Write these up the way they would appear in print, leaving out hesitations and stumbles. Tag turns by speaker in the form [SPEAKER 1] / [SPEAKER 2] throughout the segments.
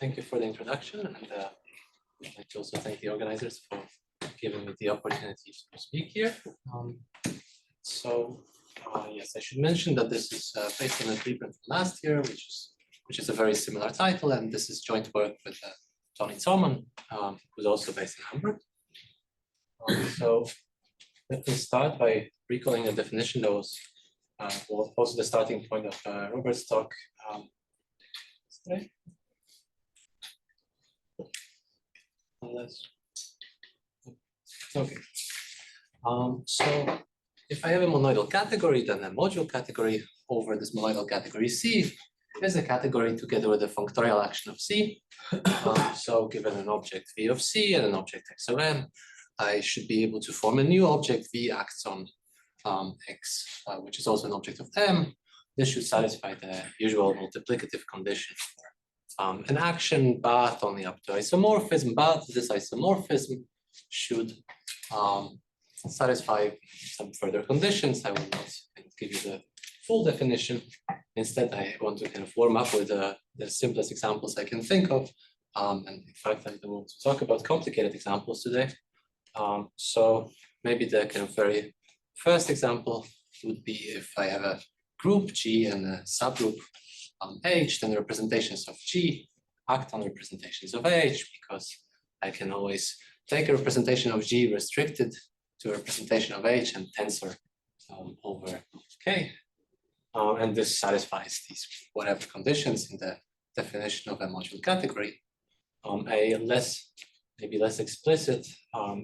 [SPEAKER 1] thank you for the introduction, and I'd like to also thank the organizers for giving me the opportunity to speak here. Yes, I should mention that this is based on a paper from last year, which is a very similar title, and this is joint work with Tony Zollman, who's also based in Hamburg. So let me start by recalling a definition that was also the starting point of Robert's talk today. Okay. So if I have a monoidal category, then a module category over this monoidal category C is a category together with a functorial action of C. So given an object V of C and an object X of M, I should be able to form a new object V acts on X, which is also an object of M. This should satisfy the usual multiplicative condition for an action, but only up to isomorphism. But this isomorphism should satisfy some further conditions. I will not give you the full definition. Instead, I want to kind of warm up with the simplest examples I can think of. And in fact, I don't want to talk about complicated examples today. So maybe the kind of very first example would be if I have a group G and a subgroup H, then the representations of G act on representations of H, because I can always take a representation of G restricted to a representation of H and tensor over K. And this satisfies these whatever conditions in the definition of a module category. A maybe less explicit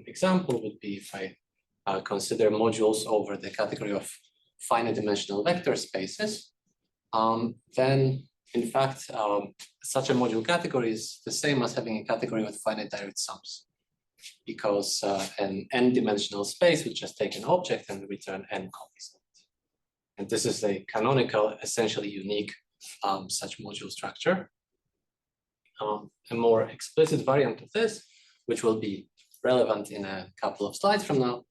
[SPEAKER 1] example would be if I consider modules over the category of finite dimensional vector spaces. Then in fact, such a module category is the same as having a category with finite direct sums, because an n-dimensional space would just take an object and return n copies of it. And this is a canonical, essentially unique such module structure. A more explicit variant of this, which will be relevant in a couple of slides from now,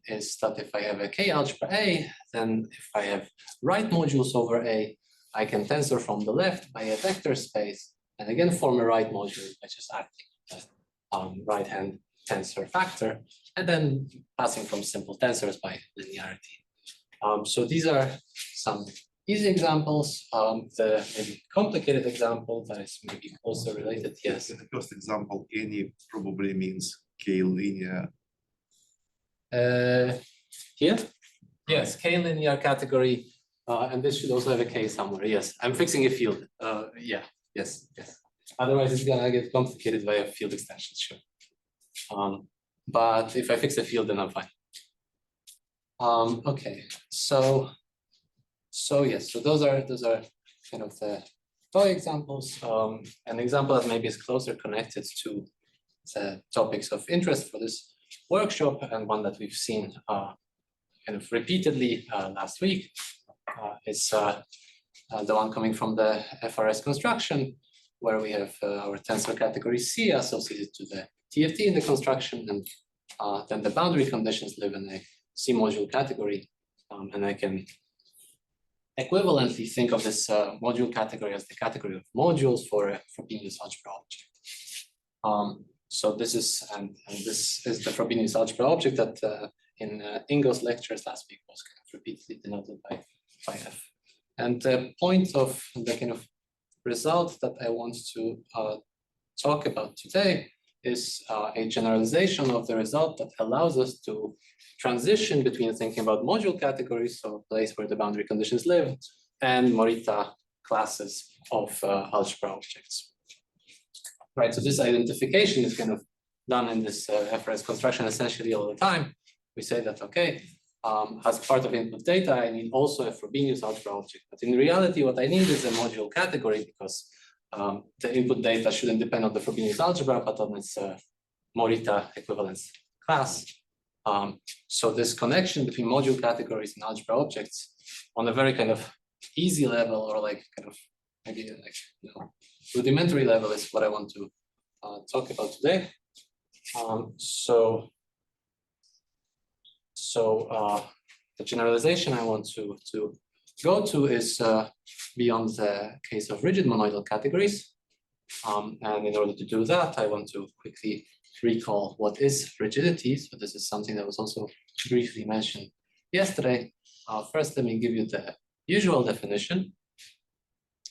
[SPEAKER 1] is that if I have a K algebra A, then if I have right modules over A, I can tensor from the left by a vector space, and again form a right module by just acting on the right-hand tensor factor, and then passing from simple tensors by linearity. So these are some easy examples. The maybe complicated example that is maybe also related, yes.
[SPEAKER 2] In the first example, any probably means K linear.
[SPEAKER 1] Here? Yes, K linear category, and this should also have a K somewhere. Yes, I'm fixing a field. Yeah, yes. Otherwise, it's gonna get complicated via field extensions, sure. But if I fix a field, then I'm fine. Okay, so yes, so those are kind of the toy examples. An example that maybe is closer connected to the topics of interest for this workshop, and one that we've seen kind of repeatedly last week, is the one coming from the FRS construction, where we have our tensor category C associated to the TFT in the construction, and then the boundary conditions live in a C module category, and I can equivalently think of this module category as the category of modules for a Frobenius algebra object. So this is the Frobenius algebra object that in Ingo's lectures last week was kind of repeatedly denoted by F. And the point of the kind of result that I want to talk about today is a generalization of the result that allows us to transition between thinking about module categories, so a place where the boundary conditions live, and Morita classes of algebra objects. Right, so this identification is kind of done in this FRS construction essentially all the time. We say that, okay, as part of input data, I need also a Frobenius algebra object. But in reality, what I need is a module category, because the input data shouldn't depend on the Frobenius algebra, but on its Morita equivalence class. So this connection between module categories and algebra objects on a very kind of easy level, or like kind of maybe like, you know, rudimentary level, is what I want to talk about today. The generalization I want to go to is beyond the case of rigid monoidal categories. And in order to do that, I want to quickly recall what is rigidity. So this is something that was also briefly mentioned yesterday. First, let me give you the usual definition,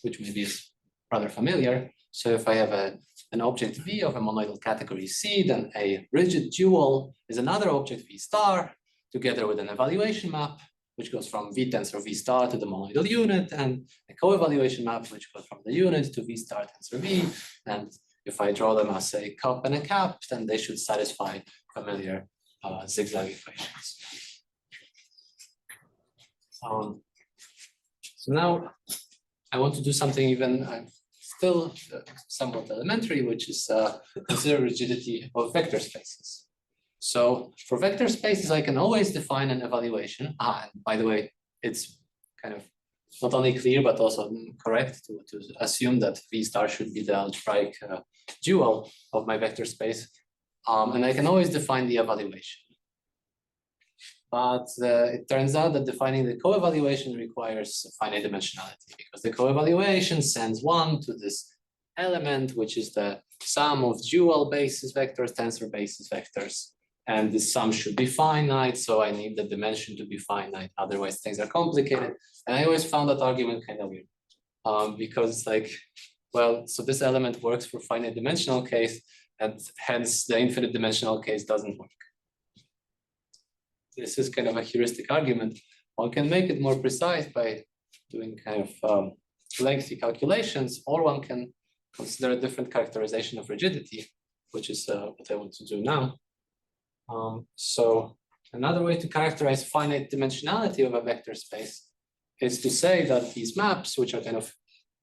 [SPEAKER 1] which maybe is rather familiar. So if I have an object V of a monoidal category C, then a rigid dual is another object V star together with an evaluation map, which goes from V tensor V star to the monoidal unit, and a co-evaluation map, which goes from the unit to V star tensor V. And if I draw them as a cup and a cap, then they should satisfy familiar zigzag equations. So now I want to do something even still somewhat elementary, which is consider rigidity of vector spaces. So for vector spaces, I can always define an evaluation. And by the way, it's kind of not only clear, but also correct to assume that V star should be the algebraic dual of my vector space. And I can always define the evaluation. But it turns out that defining the co-evaluation requires finite dimensionality, because the co-evaluation sends one to this element, which is the sum of dual basis vectors, tensor basis vectors. And this sum should be finite, so I need the dimension to be finite, otherwise things are complicated. And I always found that argument kind of weird, because it's like, well, so this element works for finite dimensional case, and hence the infinite dimensional case doesn't work. This is kind of a heuristic argument. One can make it more precise by doing kind of lengthy calculations, or one can consider a different characterization of rigidity, which is what I want to do now. So another way to characterize finite dimensionality of a vector space is to say that these maps, which are kind of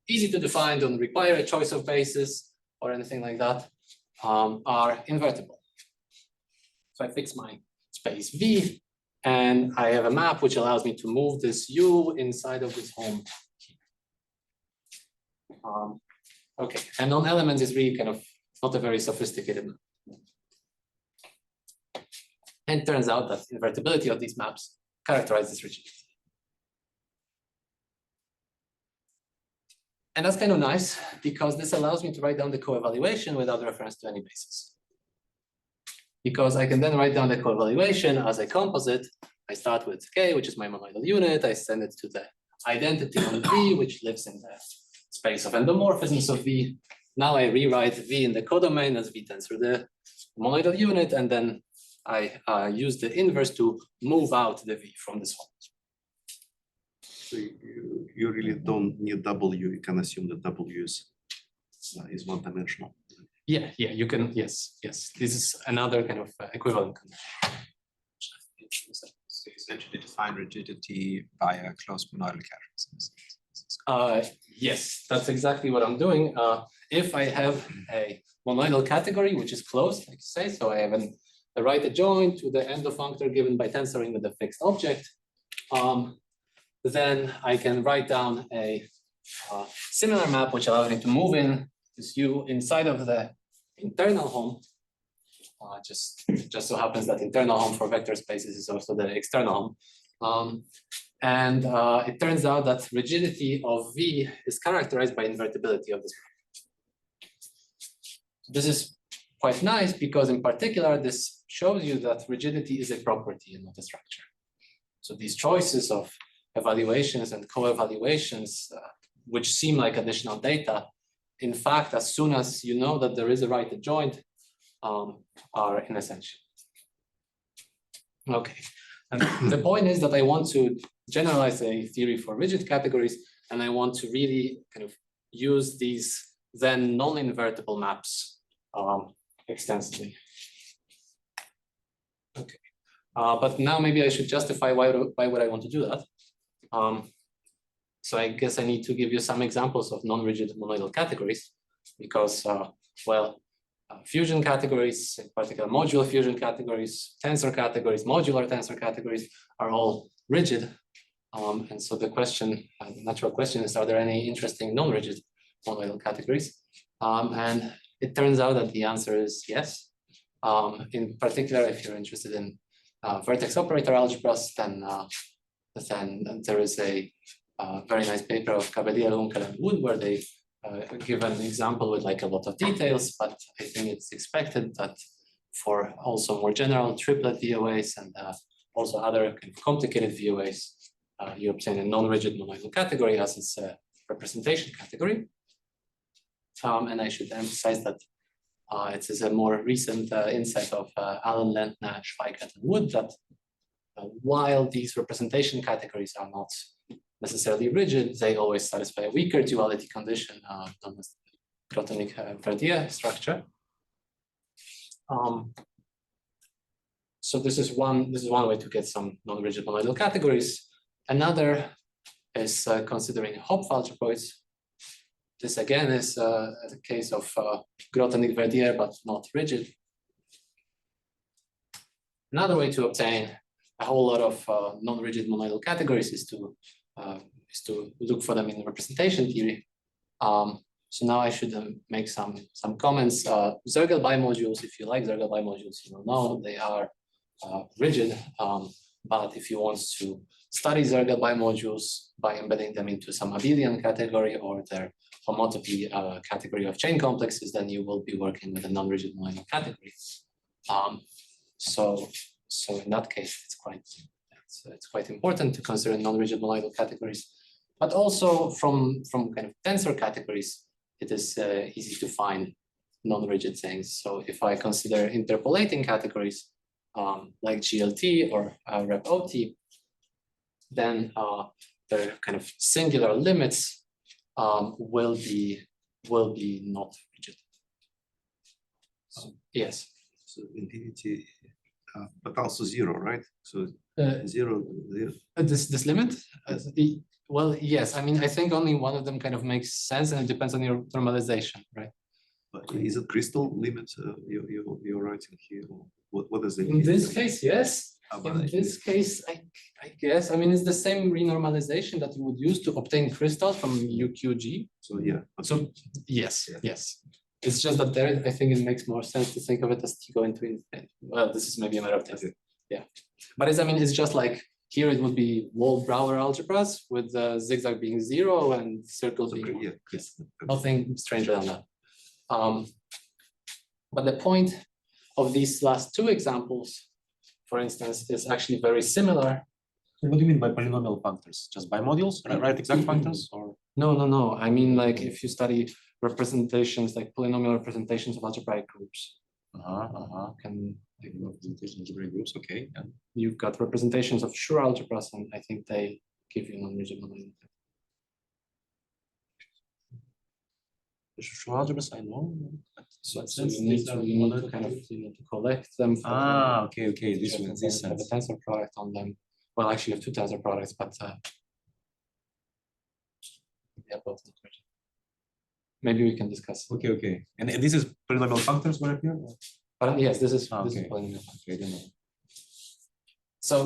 [SPEAKER 1] easy to define, don't require a choice of basis or anything like that, are invertible. So I fix my space V, and I have a map which allows me to move this U inside of this home. Okay, and non-elements is really kind of not a very sophisticated map. And it turns out that invertibility of these maps characterizes rigidity. And that's kind of nice, because this allows me to write down the co-evaluation without reference to any basis. Because I can then write down the co-evaluation as a composite. I start with K, which is my monoidal unit. I send it to the identity on V, which lives in the space of endomorphisms of V. Now I rewrite V in the codomain as V tensor the monoidal unit, and then I use the inverse to move out the V from this home.
[SPEAKER 2] So you really don't need W. You can assume that W is one-dimensional.
[SPEAKER 1] Yeah, you can, yes. This is another kind of equivalent condition.
[SPEAKER 3] So you essentially define rigidity via closed monoidal categories.
[SPEAKER 1] Yes, that's exactly what I'm doing. If I have a monoidal category, which is closed, like you say, so I have a right adjoint to the endofunctor given by tensoring with a fixed object, then I can write down a similar map, which allows me to move in this U inside of the internal home. Just so happens that internal home for vector spaces is also the external home. And it turns out that rigidity of V is characterized by invertibility of this map. This is quite nice, because in particular, this shows you that rigidity is a property and not a structure. So these choices of evaluations and co-evaluations, which seem like additional data, in fact, as soon as you know that there is a right adjoint, are inessential. Okay, and the point is that I want to generalize a theory for rigid categories, and I want to really kind of use these then non-invertible maps extensively. Okay, but now maybe I should justify why would I want to do that. So I guess I need to give you some examples of non-rigid monoidal categories, because, well, fusion categories, in particular modular fusion categories, tensor categories, modular tensor categories are all rigid. And so the question, the natural question is, are there any interesting non-rigid monoidal categories? And it turns out that the answer is yes. In particular, if you're interested in vertex operator algebras, then there is a very nice paper of Cabellier, Unkel, and Wood, where they give an example with like a lot of details, but I think it's expected that for also more general triplet VOAs and also other kind of complicated VOAs, you obtain a non-rigid monoidal category as its representation category. And I should emphasize that it is a more recent insight of Allen, Lentner, Schweikert, and Wood that while these representation categories are not necessarily rigid, they always satisfy a weaker duality condition known as the Grothendieck-Verdier structure. So this is one way to get some non-rigid monoidal categories. Another is considering Hopf algebroids. This again is a case of Grothendieck-Verdier, but not rigid. Another way to obtain a whole lot of non-rigid monoidal categories is to look for them in representation theory. So now I should make some comments. Zergel bimodules, if you like Zergel bimodules, you will know they are rigid. But if you want to study Zergel bimodules by embedding them into some abelian category or their homotopy category of chain complexes, then you will be working with a non-rigid monoidal category. So in that case, it's quite important to consider non-rigid monoidal categories. But also from kind of tensor categories, it is easy to find non-rigid things. So if I consider interpolating categories like GLT or RepOT, then the kind of singular limits will be not rigid. Yes.
[SPEAKER 2] So infinity, but also zero, right? So zero.
[SPEAKER 1] This limit? Well, yes. I mean, I think only one of them kind of makes sense, and it depends on your normalization, right?
[SPEAKER 2] But is it crystal limit you're writing here? What is it?
[SPEAKER 1] In this case, yes. In this case, I guess. I mean, it's the same renormalization that you would use to obtain crystals from UQG.
[SPEAKER 2] So yeah.
[SPEAKER 1] So yes, yes. It's just that there, I think it makes more sense to think of it as T go into infinite. Well, this is maybe a matter of taste. Yeah, but it's just like here it would be Wald-Brouwer algebras with the zigzag being 0 and circle being nothing stranger than that. But the point of these last two examples, for instance, is actually very similar.
[SPEAKER 4] What do you mean by polynomial functors? Just bimodules, right? Exact functors, or
[SPEAKER 1] no. I mean, like if you study representations, like polynomial representations of algebraic groups, can
[SPEAKER 4] representation algebraic groups. Okay, and
[SPEAKER 1] you've got representations of Schur algebras, and I think they give you non-rigid monoidal.
[SPEAKER 4] Schur algebras, I know.
[SPEAKER 1] So you need to kind of to collect them.
[SPEAKER 4] Okay. This one, this
[SPEAKER 1] have a tensor product on them. Well, actually, you have two tensor products, but yeah, both not rigid. Maybe we can discuss.
[SPEAKER 4] Okay. And this is polynomial functors right here?
[SPEAKER 1] Yes, this is
[SPEAKER 4] okay.
[SPEAKER 1] This is polynomial.
[SPEAKER 4] Okay, I don't know.
[SPEAKER 1] So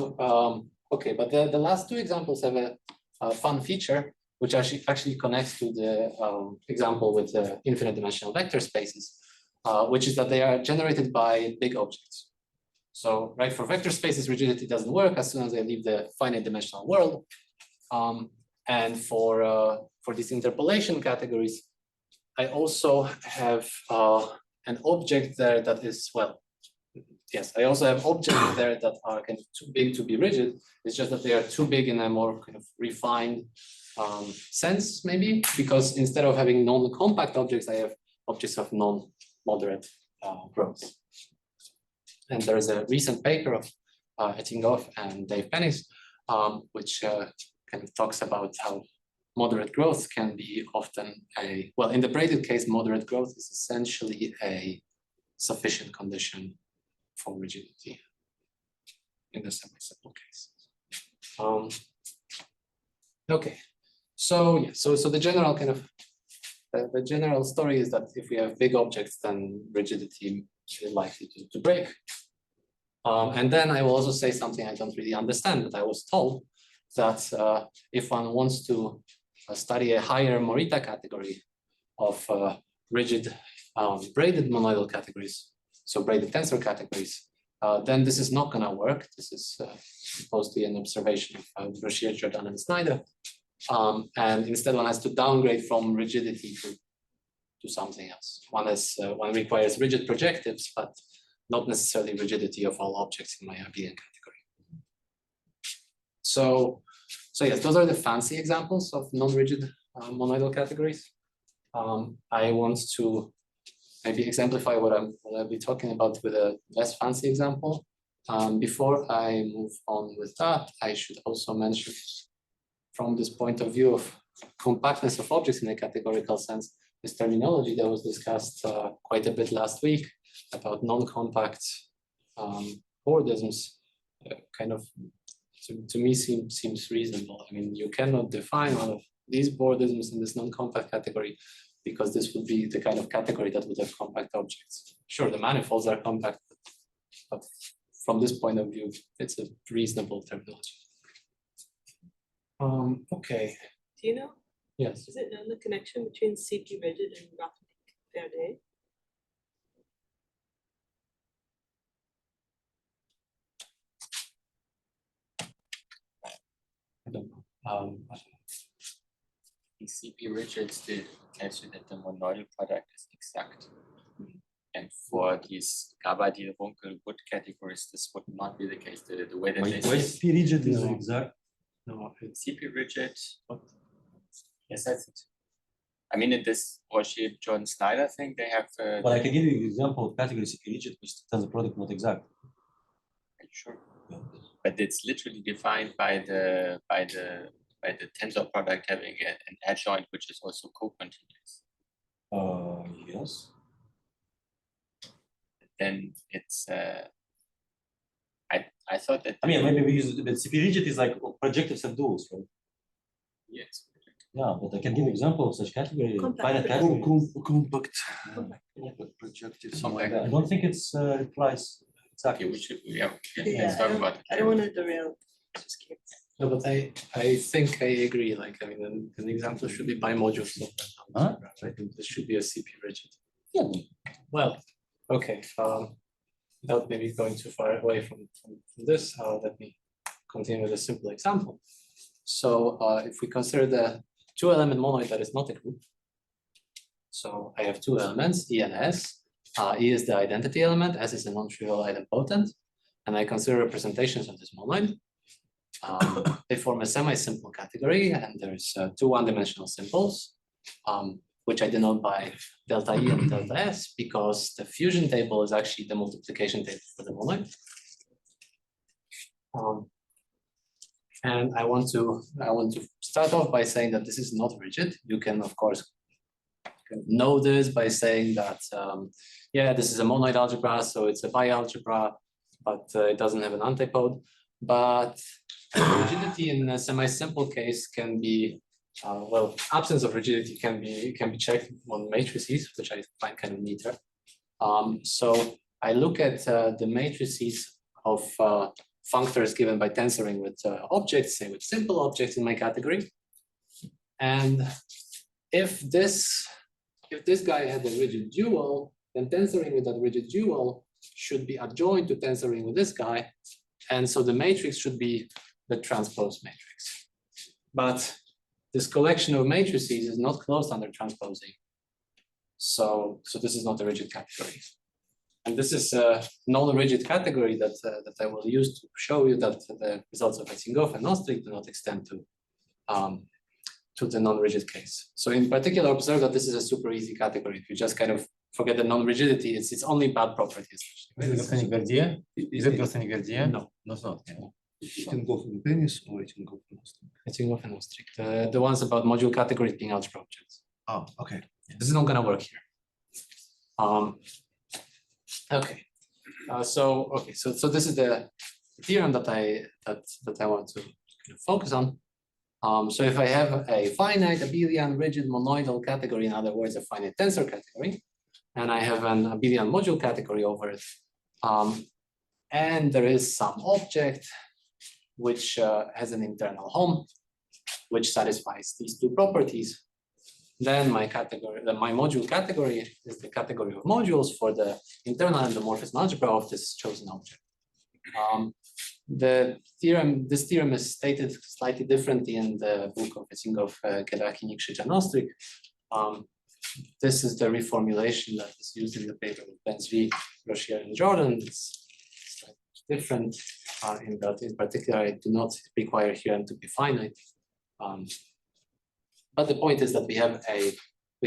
[SPEAKER 1] okay, but the last two examples have a fun feature, which actually connects to the example with the infinite dimensional vector spaces, which is that they are generated by big objects. So, right, for vector spaces, rigidity doesn't work as soon as they leave the finite dimensional world. And for these interpolation categories, I also have an object there that is, well, yes, I also have objects there that are kind of too big to be rigid. It's just that they are too big in a more kind of refined sense, maybe, because instead of having non-compact objects, I have objects of non-moderate growth. And there is a recent paper of Etingof and Dave Penny's, which kind of talks about how moderate growth can be often well, in the braided case, moderate growth is essentially a sufficient condition for rigidity in the semisimple case. Okay, so yeah, so the general kind of the general story is that if we have big objects, then rigidity is likely to break. And then I will also say something I don't really understand, but I was told that if one wants to study a higher Morita category of rigid braided monoidal categories, so braided tensor categories, then this is not going to work. This is supposed to be an observation of Brashear, Jordan, and Snyder. And instead one has to downgrade from rigidity to to something else. One requires rigid projectives, but not necessarily rigidity of all objects in my abelian category. So yes, those are the fancy examples of non-rigid monoidal categories. I want to maybe exemplify what I'll be talking about with a less fancy example. Before I move on with that, I should also mention, from this point of view of compactness of objects in a categorical sense, this terminology that was discussed quite a bit last week about non-compact boardisms, kind of to me seems reasonable. I mean, you cannot define one of these boardisms in this non-compact category, because this would be the kind of category that would have compact objects. Sure, the manifolds are compact, but from this point of view, it's a reasonable terminology. Okay.
[SPEAKER 5] Do you know,
[SPEAKER 1] Yes.
[SPEAKER 5] is it known the connection between CP rigid and Rapnik Verde?
[SPEAKER 1] I don't know.
[SPEAKER 6] In CP rigids, they tells you that the monoidal product is exact. And for these Gabadil-Runkel-Wood categories, this would not be the case. The way that they say
[SPEAKER 4] CP rigid is
[SPEAKER 1] No.
[SPEAKER 4] exact.
[SPEAKER 1] No, it's
[SPEAKER 6] CP rigid, yes, that's it. I mean, in this Rocher John Snyder thing, they have.
[SPEAKER 4] But I can give you an example of category CP rigid, which tells the product not exact.
[SPEAKER 6] Sure. But it's literally defined by the tensor product having an adjoint which is also co-continuous.
[SPEAKER 4] Yes.
[SPEAKER 6] Then it's I thought that
[SPEAKER 4] I mean, maybe we use, but CP rigid is like projectives and duals, right?
[SPEAKER 6] yes.
[SPEAKER 4] Yeah, but I can give example of such category,
[SPEAKER 5] Compact.
[SPEAKER 4] finite category.
[SPEAKER 2] Compact
[SPEAKER 5] Compact.
[SPEAKER 2] projective.
[SPEAKER 6] Compact.
[SPEAKER 4] I don't think it's replies
[SPEAKER 6] Okay,
[SPEAKER 4] exactly.
[SPEAKER 6] we should let's
[SPEAKER 5] Yeah,
[SPEAKER 6] talk about it.
[SPEAKER 5] I don't want to derail. Just curious.
[SPEAKER 1] no, but I think I agree. Like, I mean, an example should be bimodules.
[SPEAKER 4] Huh?
[SPEAKER 1] I think this should be a CP rigid.
[SPEAKER 4] Yeah.
[SPEAKER 1] Well, okay. Without maybe going too far away from this, let me continue with a simple example. So if we consider the two-element monoid that is not a group, so I have two elements, E and S. E is the identity element, S is a non-trivial idempotent, and I consider representations of this monoid. They form a semi-simple category, and there's two one-dimensional simples, which I denote by delta E and delta S, because the fusion table is actually the multiplication table for the monoid. And I want to start off by saying that this is not rigid. You can, of course, know this by saying that, yeah, this is a monoid algebra, so it's a bi-algebra, but it doesn't have an antipode. But rigidity in a semi-simple case can be, well, absence of rigidity can be checked on matrices, which I find kind of neater. So I look at the matrices of functors given by tensoring with objects, say with simple objects in my category. And if this guy had a rigid dual, then tensoring with that rigid dual should be adjoint to tensoring with this guy. And so the matrix should be the transpose matrix. But this collection of matrices is not closed under transposing. So this is not a rigid category. And this is a non-rigid category that I will use to show you that the results of Etingof and Ostrik do not extend to the non-rigid case. So in particular, observe that this is a super easy category. If you just kind of forget the non-rigidity, it's only bad properties.
[SPEAKER 4] Is it Gaussian-Verdier? Is it Gaussian-Verdier?
[SPEAKER 1] No.
[SPEAKER 4] No, it's not.
[SPEAKER 2] Etingof and Penis or Etingof and Ostrik?
[SPEAKER 1] Etingof and Ostrik. The ones about module categories being algebra objects.
[SPEAKER 2] Oh, okay.
[SPEAKER 1] This is not going to work here. Okay. So this is the theorem that I want to kind of focus on. So if I have a finite abelian rigid monoidal category, in other words, a finite tensor category, and I have an abelian module category over it, and there is some object which has an internal home, which satisfies these two properties, then my module category is the category of modules for the internal endomorphism algebra of this chosen object. This theorem is stated slightly differently in the book of Etingof, Kedarki, Nikšić, and Ostrik. this is the reformulation that is used in the paper with Ben-Zvi, Rochier, and Jordan. It's slightly different in that, in particular, I do not require here M to be finite. But the point is that we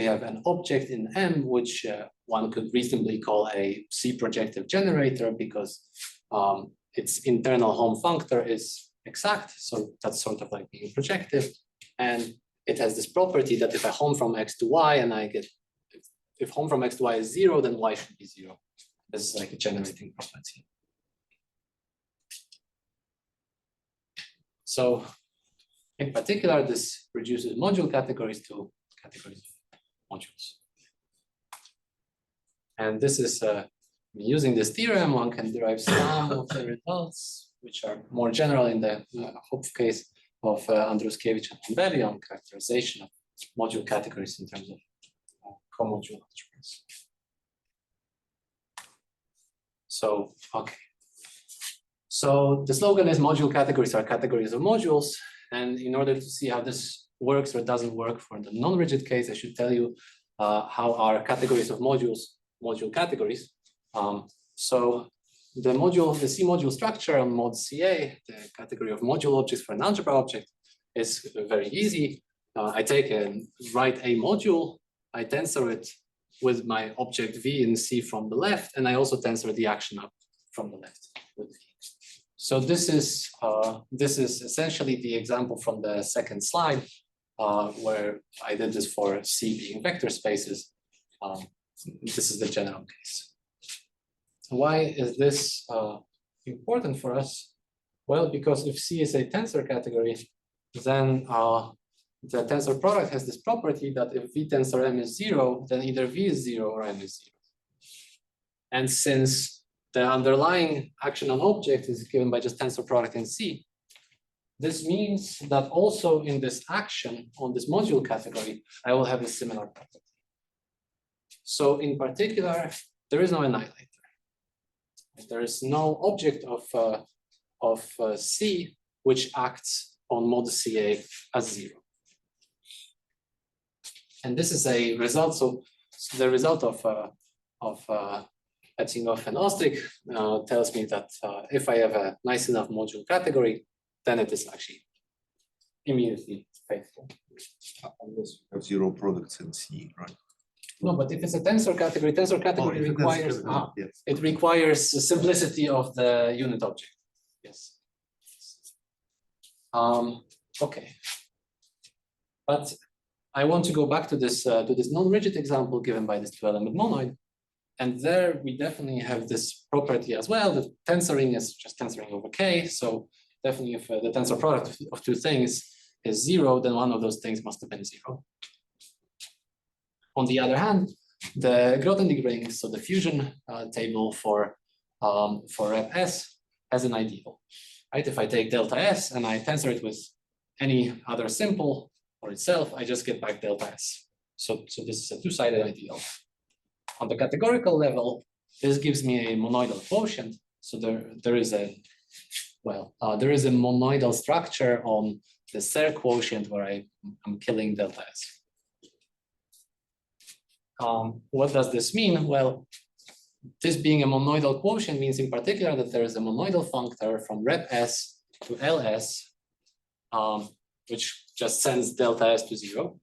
[SPEAKER 1] have an object in M, which one could reasonably call a C projective generator because its internal home functor is exact. So that's sort of like being projective. And it has this property that if I home from X to Y and I get, if home from X to Y is 0, then Y should be 0. This is like a generating property. So in particular, this reduces module categories to categories of modules. And this is using this theorem, one can derive some of the results, which are more general in the Hopf case of Andruszkiewicz and Ambeli on characterization of module categories in terms of comodular algebras. So, okay. So the slogan is module categories are categories of modules. And in order to see how this works or doesn't work for the non-rigid case, I should tell you how our categories of modules, module categories. So the C module structure on mod CA, the category of module objects for an algebra object, is very easy. I take and write a module, I tensor it with my object V in C from the left, and I also tensor the action up from the left with V. So this is essentially the example from the second slide, where I did this for C being vector spaces. This is the general case. Why is this important for us? Well, because if C is a tensor category, then the tensor product has this property that if V tensor M is 0, then either V is 0 or M is 0. And since the underlying action on object is given by just tensor product in C, this means that also in this action on this module category, I will have a similar property. So in particular, there is no annihilator. There is no object of C which acts on mod CA as 0. And this is a result. So the result of Etingof and Ostrik tells me that if I have a nice enough module category, then it is actually immediately faithful.
[SPEAKER 2] Unless you have 0 products in C, right?
[SPEAKER 1] No, but if it's a tensor category requires
[SPEAKER 2] yes.
[SPEAKER 1] it requires the simplicity of the unit object. Yes. Okay. But I want to go back to this non-rigid example given by this 2-element monoid. And there we definitely have this property as well. The tensoring is just tensoring over K. So definitely if the tensor product of two things is 0, then one of those things must have been 0. On the other hand, the Grothendieck ring, so the fusion table for rep S has an ideal, right? If I take delta S and I tensor it with any other simple for itself, I just get back delta S. So this is a two-sided ideal. On the categorical level, this gives me a monoidal quotient. So there is a monoidal structure on the Serre quotient where I'm killing delta S. What does this mean? Well, this being a monoidal quotient means in particular that there is a monoidal functor from rep S to LS, which just sends delta S to 0.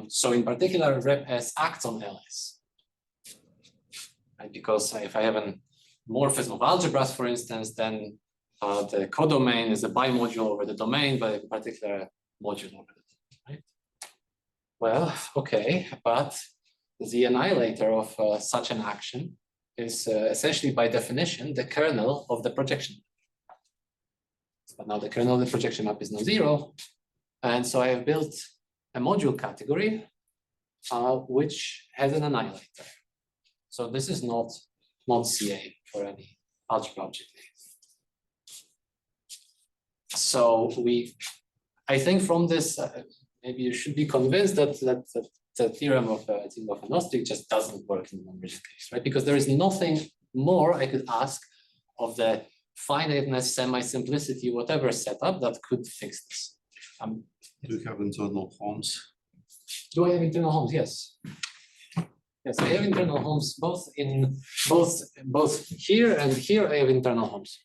[SPEAKER 1] So in particular, rep S acts on LS. Right? Because if I have a morphism of algebras, for instance, then the codomain is a bimodule over the domain, but in particular, module over the domain, right? Well, okay, but the annihilator of such an action is essentially by definition the kernel of the projection. But now the kernel of the projection map is non-zero. And so I have built a module category which has an annihilator. So this is not CA for any algebra object. So I think from this, maybe you should be convinced that the theorem of Etingof and Ostrik just doesn't work in the non-rigid case, right? Because there is nothing more I could ask of the finiteness, semi-simplicity, whatever setup that could fix this.
[SPEAKER 2] Do you have internal homes?
[SPEAKER 1] Do I have internal homes? Yes. Yes, I have internal homes both here and here. I have internal homes.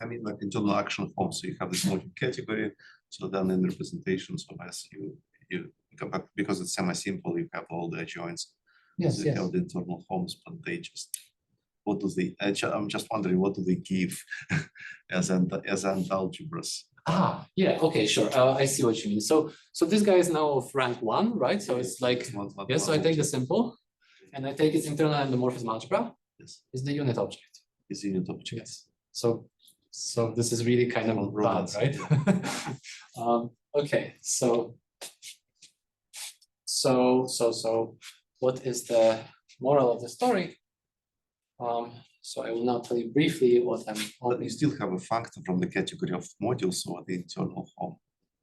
[SPEAKER 2] I mean, like internal action form. So you have this module category. So then in representations of S, you come back because it's semi-simple. You have all the adjoints.
[SPEAKER 1] Yes,
[SPEAKER 2] So you
[SPEAKER 1] yes.
[SPEAKER 2] have the internal homes, but they just what do they? I'm just wondering what do they give as an algebras?
[SPEAKER 1] Ah, yeah. Okay, sure. I see what you mean. So this guy is now of rank 1, right? So it's like yes. So I take the simple, and I take its internal endomorphism algebra.
[SPEAKER 2] Yes,
[SPEAKER 1] is the unit object.
[SPEAKER 2] is unit object.
[SPEAKER 1] Yes. So this is really kind of bad, right? Okay. So what is the moral of the story? So I will now tell you briefly what I'm.
[SPEAKER 2] But you still have a factor from the category of modules or the internal home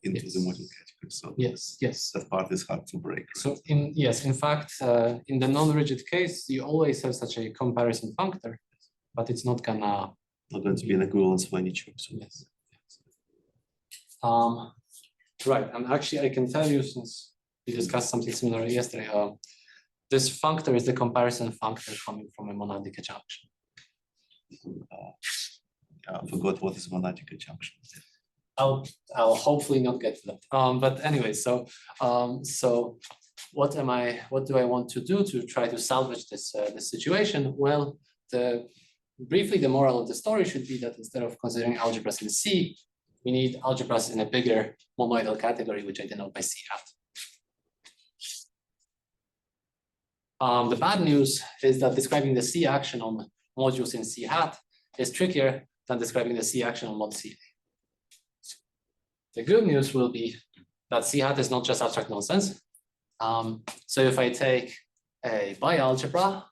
[SPEAKER 2] into the module category. So
[SPEAKER 1] yes.
[SPEAKER 2] that part is hard to break. Right?
[SPEAKER 1] So in fact, in the non-rigid case, you always have such a comparison functor, but it's not gonna.
[SPEAKER 2] Not going to be an equivalence for any choice.
[SPEAKER 1] Yes. Right, and actually I can tell you, since we discussed something similar yesterday, this functor is the comparison functor coming from a monadic adjunction.
[SPEAKER 2] I forgot what is monadic adjunction.
[SPEAKER 1] I'll hopefully not get to that. But anyway, so what do I want to do to try to salvage this situation? Well, briefly, the moral of the story should be that instead of considering algebras in C, we need algebras in a bigger monoidal category, which I denote by C hat. The bad news is that describing the C action on modules in C hat is trickier than describing the C action on mod C. The good news will be that C hat is not just abstract nonsense. So if I take a bialgebra,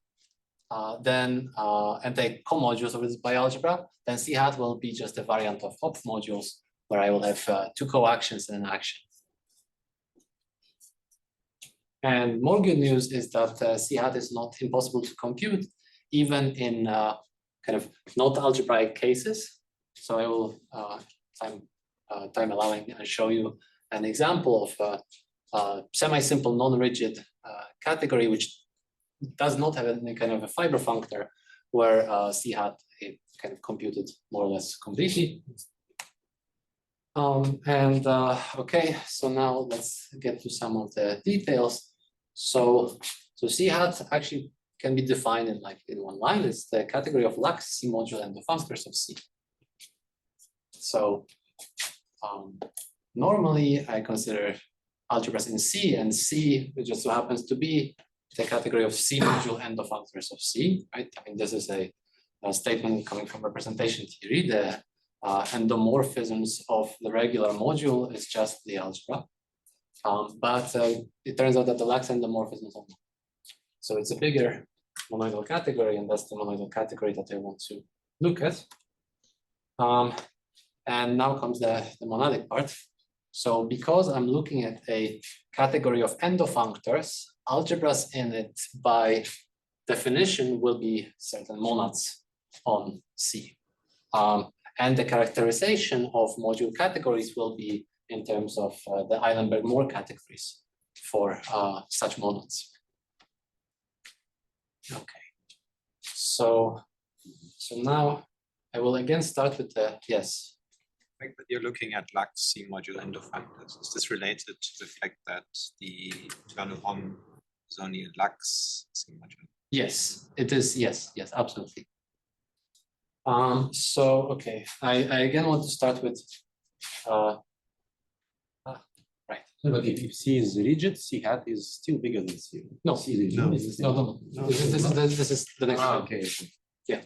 [SPEAKER 1] and take comodules of this bialgebra, then C hat will be just a variant of Hopf modules where I will have 2 coactions and an action. And more good news is that C hat is not impossible to compute, even in kind of not algebraic cases. So I will, time allowing, show you an example of a semi-simple non-rigid category, which does not have any kind of a fiber functor, where C hat is kind of computed more or less completely. Okay, so now let's get to some of the details. So C hat actually can be defined in one line. It's the category of lax C module and the functors of C. So normally I consider algebras in C, and C just so happens to be the category of C module and the functors of C, right? I mean, this is a statement coming from representation theory. The endomorphisms of the regular module is just the algebra. But it turns out that the lax endomorphisms are not. So it's a bigger monoidal category, and that's the monoidal category that I want to look at. And now comes the monadic part. So because I'm looking at a category of endofunctors, algebras in it by definition will be certain monads on C. And the characterization of module categories will be in terms of the Eilenberg-Moore categories for such monads. Okay, so now I will again start with the, yes.
[SPEAKER 3] Like that you're looking at lax C module endofunctors. Is this related to the fact that the internal hom is only a lax C module?
[SPEAKER 1] Yes, it is. Yes, absolutely. So okay, I again want to start with right.
[SPEAKER 4] But if C is rigid, C hat is still bigger than C.
[SPEAKER 1] No,
[SPEAKER 4] C is rigid.
[SPEAKER 1] No. This is the next one.
[SPEAKER 4] Okay.
[SPEAKER 1] Yeah.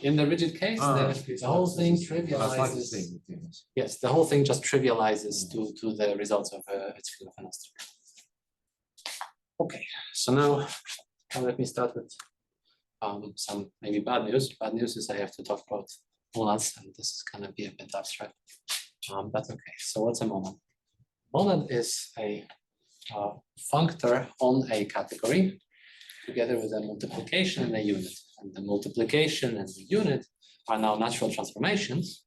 [SPEAKER 1] In the rigid case, the whole thing trivializes. Yes, the whole thing just trivializes to the results of Etingof and Ostrik. Okay, so now let me start with some maybe bad news. Bad news is I have to talk about monads, and this is going to be a bit abstract. But okay, so what's a monad? Monad is a functor on a category together with a multiplication and a unit. And the multiplication and the unit are now natural transformations.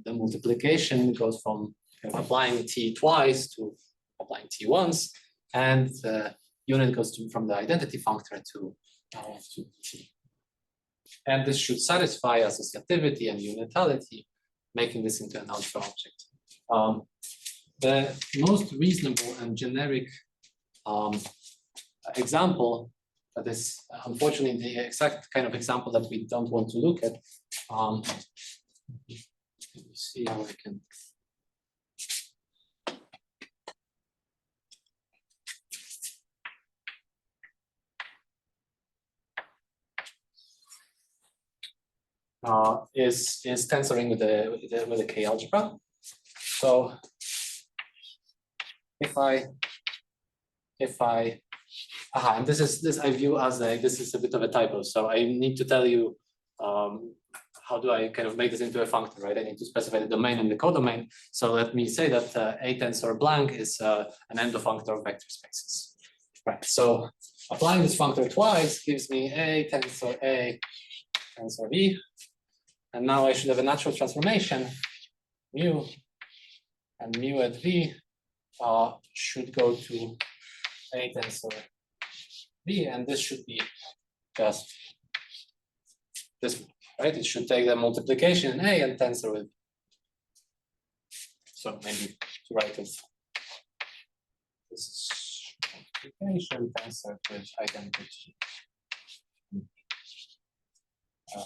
[SPEAKER 1] The multiplication goes from applying T twice to applying T once. and the unit goes from the identity functor to T. And this should satisfy associativity and unitality, making this into an algebra object. The most reasonable and generic example that is unfortunately the exact kind of example that we don't want to look at. Let me see how I can. Is tensoring with the K algebra. So if I and this I view as this is a bit of a typo. So I need to tell you how do I kind of make this into a functor, right? I need to specify the domain and the codomain. So let me say that a tensor blank is an endofunctor of vector spaces, right? So applying this functor twice gives me a tensor V. And now I should have a natural transformation, mu, and mu at V should go to a tensor V, and this should be just this one, right? It should take the multiplication in A and tensor with. So maybe to write it, this is multiplication tensor with identity.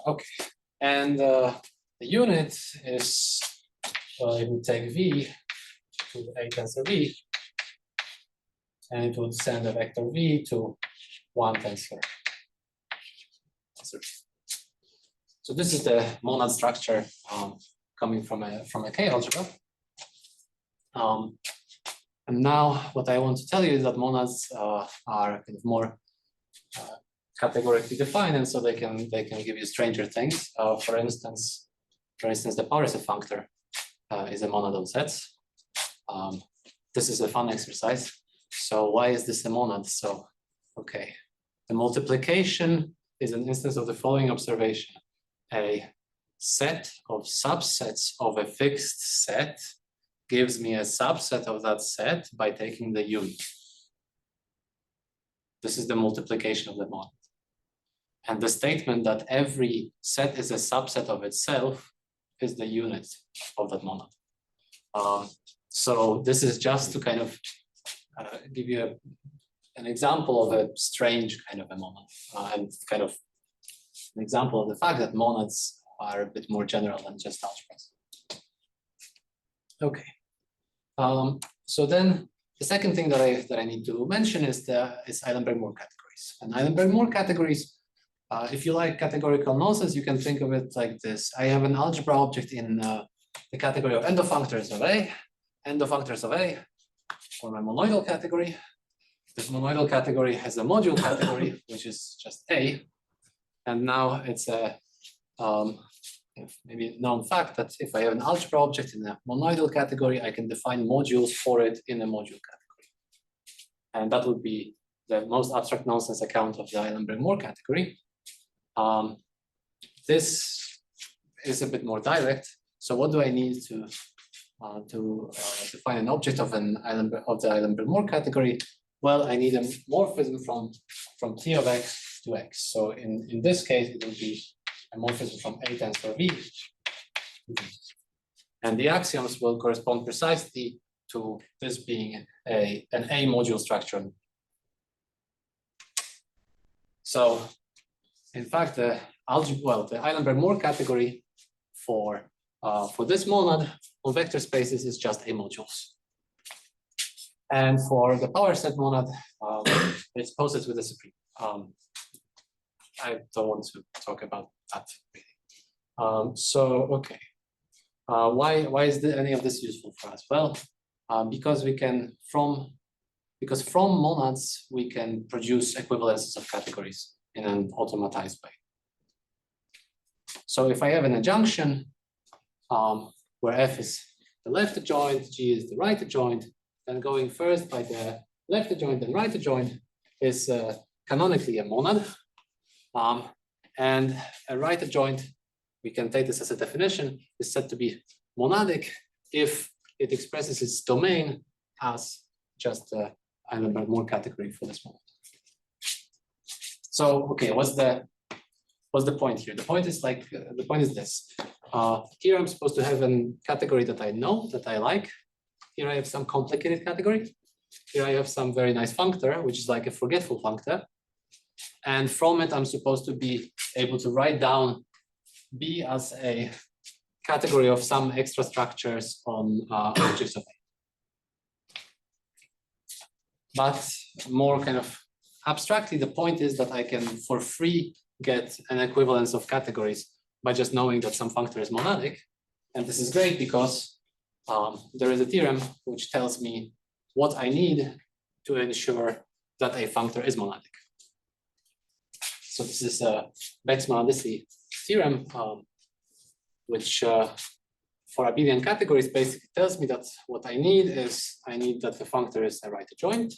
[SPEAKER 1] Okay. And the unit is, it would take V to a tensor V, and it would send a vector V to one tensor. So this is the monad structure coming from a K algebra. And now what I want to tell you is that monads are kind of more categorically defined, and so they can give you stranger things. For instance, the power set functor is a monad on sets. This is a fun exercise. So why is this a monad? So okay, the multiplication is an instance of the following observation: a set of subsets of a fixed set gives me a subset of that set by taking the unit. This is the multiplication of the monad. And the statement that every set is a subset of itself is the unit of that monad. So this is just to kind of give you an example of a strange kind of a monad, and kind of an example of the fact that monads are a bit more general than just algebras. Okay. So then the second thing that I need to mention is Eilenberg-Moore categories. And Eilenberg-Moore categories, if you like categorical nonsense, you can think of it like this. I have an algebra object in the category of endofunctors of A, for my monoidal category. This monoidal category has a module category, which is just A. And now it's a maybe known fact that if I have an algebra object in a monoidal category, I can define modules for it in a module category. And that would be the most abstract nonsense account of the Eilenberg-Moore category. This is a bit more direct. So what do I need to define an object of the Eilenberg-Moore category? Well, I need a morphism from T of X to X. So in this case, it will be a morphism from A tensor V. And the axioms will correspond precisely to this being an A module structure. So in fact, the Eilenberg-Moore category for this monad on vector spaces is just A modules. And for the power set monad, it's posed with a supreme. I don't want to talk about that. So okay, why is any of this useful for us? Well, because from monads we can produce equivalences of categories in an automatized way. So if I have an adjunction where F is the left adjoint, G is the right adjoint, then going first by the left adjoint and right adjoint is canonically a monad. And a right adjoint, we can take this as a definition, is said to be monadic if it expresses its domain as just Eilenberg-Moore category for this moment. So, okay, what's the point here? The point is this. Here I'm supposed to have a category that I know, that I like. Here I have some complicated category. Here I have some very nice functor, which is like a forgetful functor. And from it, I'm supposed to be able to write down B as a category of some extra structures on objects of A. But more kind of abstractly, the point is that I can, for free, get an equivalence of categories by just knowing that some functor is monadic. And this is great because there is a theorem which tells me what I need to ensure that a functor is monadic. So this is a Beck's monadicity theorem, which for abelian categories basically tells me that what I need is, I need that the functor is a right adjoint,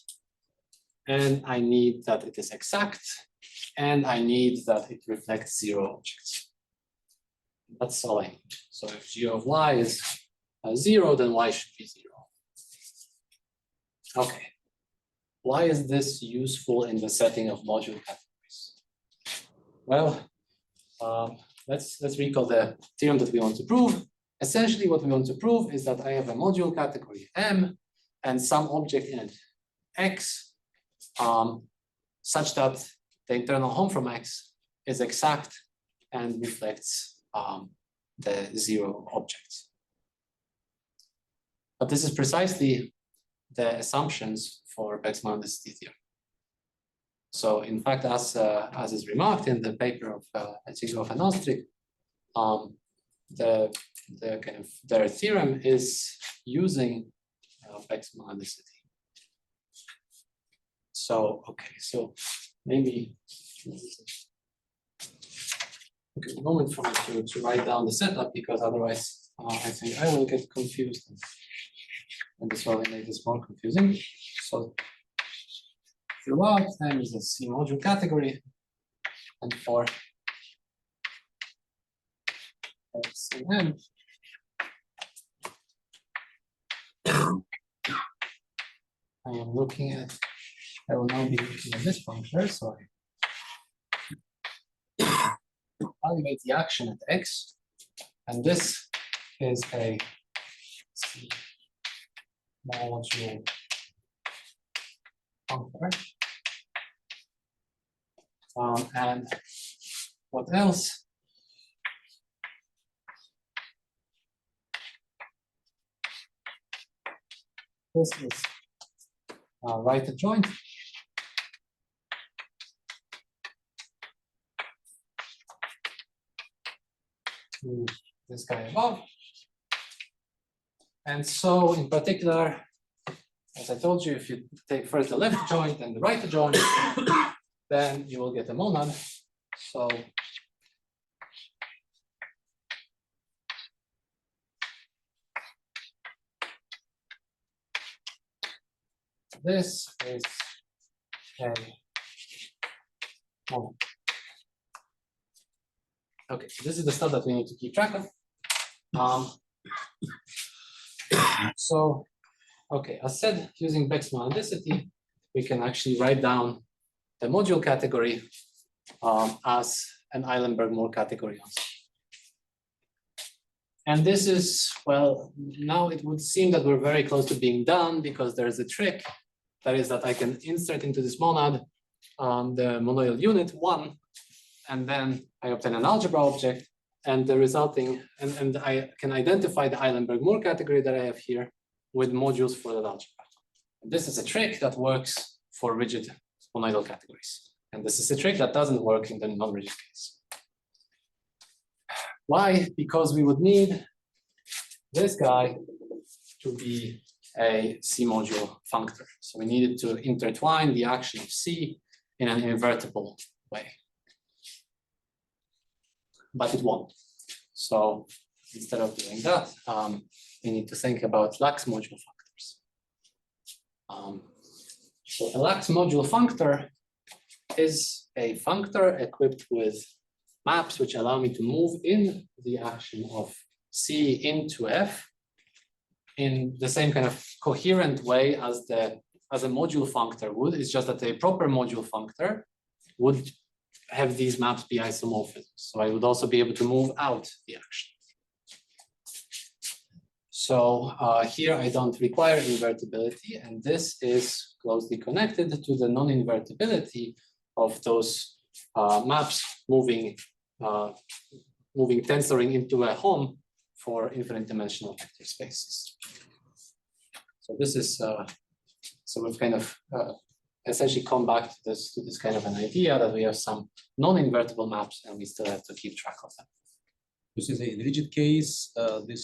[SPEAKER 1] and I need that it is exact, and I need that it reflects zero objects. That's all I need. So if g of y is 0, then y should be 0. Okay. Why is this useful in the setting of module categories? Well, let's recall the theorem that we want to prove. Essentially, what we want to prove is that I have a module category M and some object in it, X, such that the internal home from X is exact and reflects the zero objects. But this is precisely the assumptions for Beck's monadicity theorem. So in fact, as is remarked in the paper of Etingof and Ostrik, their theorem is using Beck's monadicity. So okay, so maybe a moment for me to write down the setup, because otherwise I think I will get confused, and this will make this more confusing. So throughout M is a C module category, and for X and M, I am looking at, I will now be looking at this functor, so I evaluate the action at X, and this is a C module functor. And what else? This is right adjoint. To this guy above. And so in particular, as I told you, if you take first the left joint and the right adjoint, then you will get a monad. So this is a monad. Okay, so this is the stuff that we need to keep track of. So, okay, as said, using Beck's monadicity, we can actually write down the module category as an Eilenberg-Moore category on C. And this is, well, now it would seem that we're very close to being done, because there's a trick. That is that I can insert into this monad the monoidal unit 1, and then I obtain an algebra object, and the resulting, and I can identify the Eilenberg-Moore category that I have here with modules for that algebra. And this is a trick that works for rigid monoidal categories. And this is a trick that doesn't work in the non-rigid case. Why? Because we would need this guy to be a C module functor. So we needed to intertwine the action of C in an invertible way. But it won't. So instead of doing that, we need to think about lax module functors. So a lax module functor is a functor equipped with maps which allow me to move in the action of C into F in the same kind of coherent way as as a module functor would. It's just that a proper module functor would have these maps be isomorphisms. So I would also be able to move out the action. So here I don't require invertibility, and this is closely connected to the non-invertibility of those maps moving tensoring into a home for infinite dimensional vector spaces. So this is so we've kind of essentially come back to this kind of an idea that we have some non-invertible maps and we still have to keep track of them.
[SPEAKER 4] This is in rigid case, this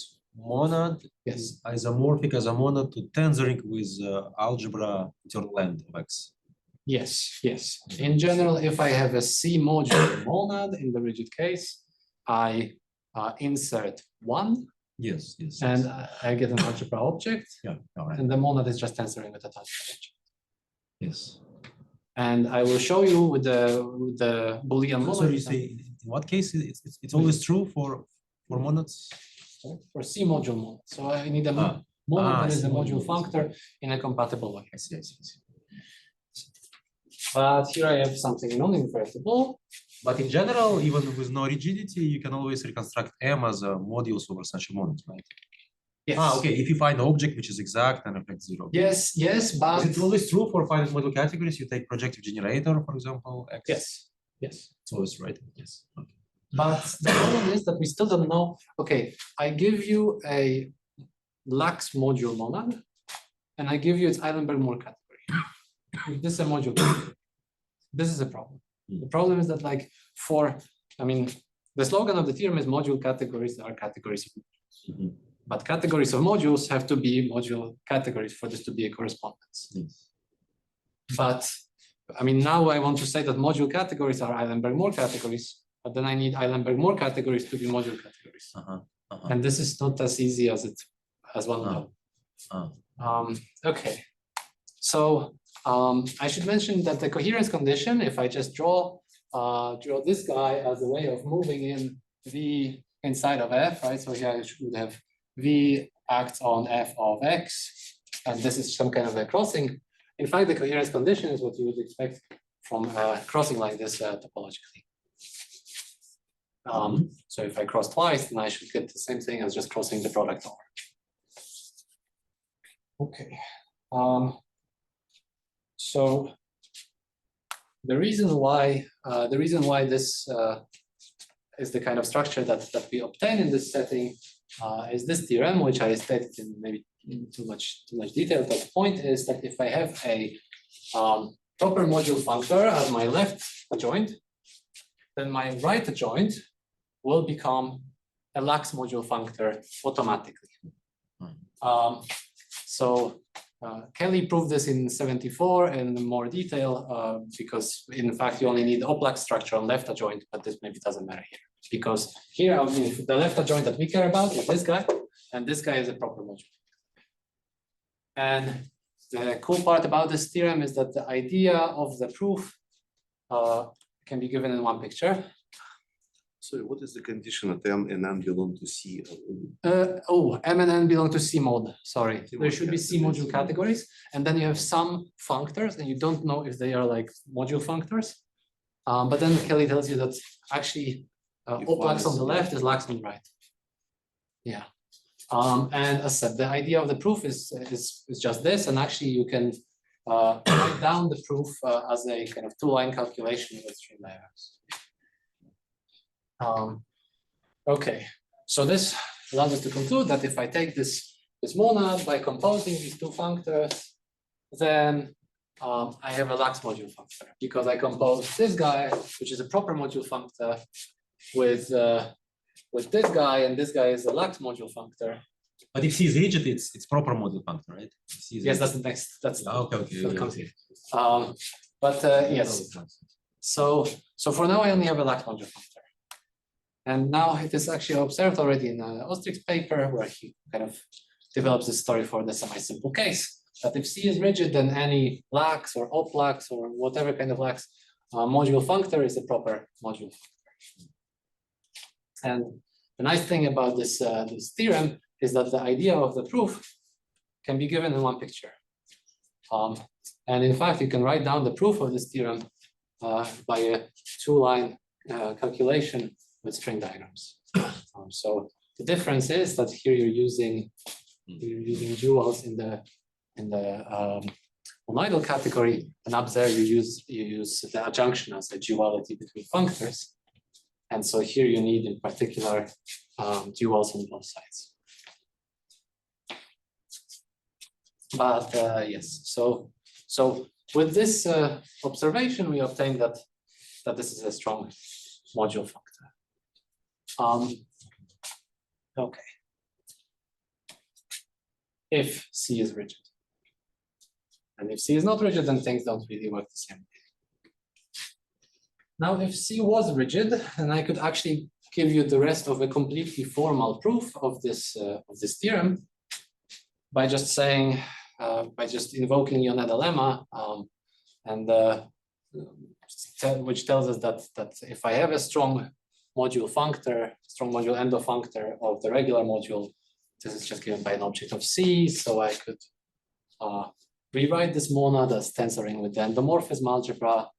[SPEAKER 4] monad is isomorphic as a monad to tensoring with algebra internal length of X.
[SPEAKER 1] Yes, yes. In general, if I have a C modular monad in the rigid case, I insert 1.
[SPEAKER 4] Yes, yes.
[SPEAKER 1] And I get an algebra object.
[SPEAKER 4] Yeah, all right.
[SPEAKER 1] And the monad is just tensoring with that algebra object.
[SPEAKER 4] Yes.
[SPEAKER 1] And I will show you with the Boolean monad.
[SPEAKER 4] So you say in what case it's always true for monads?
[SPEAKER 1] For C module monad. So I need a monad that is a module functor in a compatible way.
[SPEAKER 4] I see.
[SPEAKER 1] But here I have something non-invertible.
[SPEAKER 4] But in general, even with no rigidity, you can always reconstruct M as a modules over such a monad, right?
[SPEAKER 1] Yes.
[SPEAKER 4] Okay. If you find an object which is exact and affects 0.
[SPEAKER 1] Yes, but
[SPEAKER 4] Is it always true for finite module categories? You take projective generator, for example, X.
[SPEAKER 1] Yes.
[SPEAKER 4] It's always right. Yes. Okay.
[SPEAKER 1] But the problem is that we still don't know. Okay, I give you a lax module monad, and I give you its Eilenberg-Moore category. If this is a module category, this is a problem. The problem is that, like, the slogan of the theorem is module categories are categories of modules. But categories of modules have to be module categories for this to be a correspondence. But now I want to say that module categories are Eilenberg-Moore categories, but then I need Eilenberg-Moore categories to be module categories. And this is not as easy as one would hope. Okay, so I should mention that the coherence condition, if I just draw this guy as a way of moving in V inside of F, right? So here I should have V acts on F of X, and this is some kind of a crossing. In fact, the coherence condition is what you would expect from crossing like this topologically. So if I cross twice, then I should get the same thing as just crossing the product over. Okay. So the reason why this is the kind of structure that we obtain in this setting is this theorem, which I stated in maybe too much detail. But the point is that if I have a proper module functor as my left adjoint, then my right adjoint will become a lax module functor automatically. Kelly proved this in 74 in more detail because in fact you only need oplax structure on left adjoint, but this maybe doesn't matter here because here the left adjoint that we care about is this guy, and this guy is a proper module. And the cool part about this theorem is that the idea of the proof can be given in one picture.
[SPEAKER 2] Sorry, what is the condition that M and N belong to C?
[SPEAKER 1] M and N belong to C mod. Sorry, there should be C
[SPEAKER 2] categories.
[SPEAKER 1] module categories, and then you have some functors, and you don't know if they are like module functors. But then Kelly tells you that actually oplax on the left is lax on the right. Yeah, and as said, the idea of the proof is just this, and actually you can write down the proof as a kind of 2-line calculation with 3 layers. Okay, so this allows us to conclude that if I take this monad by composing these 2 functors, then I have a lax module functor because I compose this guy, which is a proper module functor, with this guy, and this guy is a lax module functor.
[SPEAKER 4] But if C is rigid, it's proper module functor, right?
[SPEAKER 1] Yes, that's the next. That's
[SPEAKER 4] okay.
[SPEAKER 1] Yes. So for now, I only have a lax module functor. And now it is actually observed already in Ostrik's paper, where he kind of develops this story for the semi-simple case. That if C is rigid, then any lax or oplax or whatever kind of lax module functor is a proper module functor. And the nice thing about this theorem is that the idea of the proof can be given in one picture. And in fact, you can write down the proof of this theorem by a two-line calculation with string diagrams. So the difference is that here you're using duals in the monoidal category, and up there you use the adjunction as a duality between functors. And so here you need in particular duals on both sides. But yes, so with this observation, we obtain that this is a strong module functor. Okay. If C is rigid. And if C is not rigid, then things don't really work the same way. Now, if C was rigid, then I could actually give you the rest of a completely formal proof of this theorem by just saying, by just invoking Yoneda lemma, which tells us that if I have a strong module functor, strong module endofunctor of the regular module, this is just given by an object of C, so I could rewrite this monad as tensoring with the endomorphism algebra,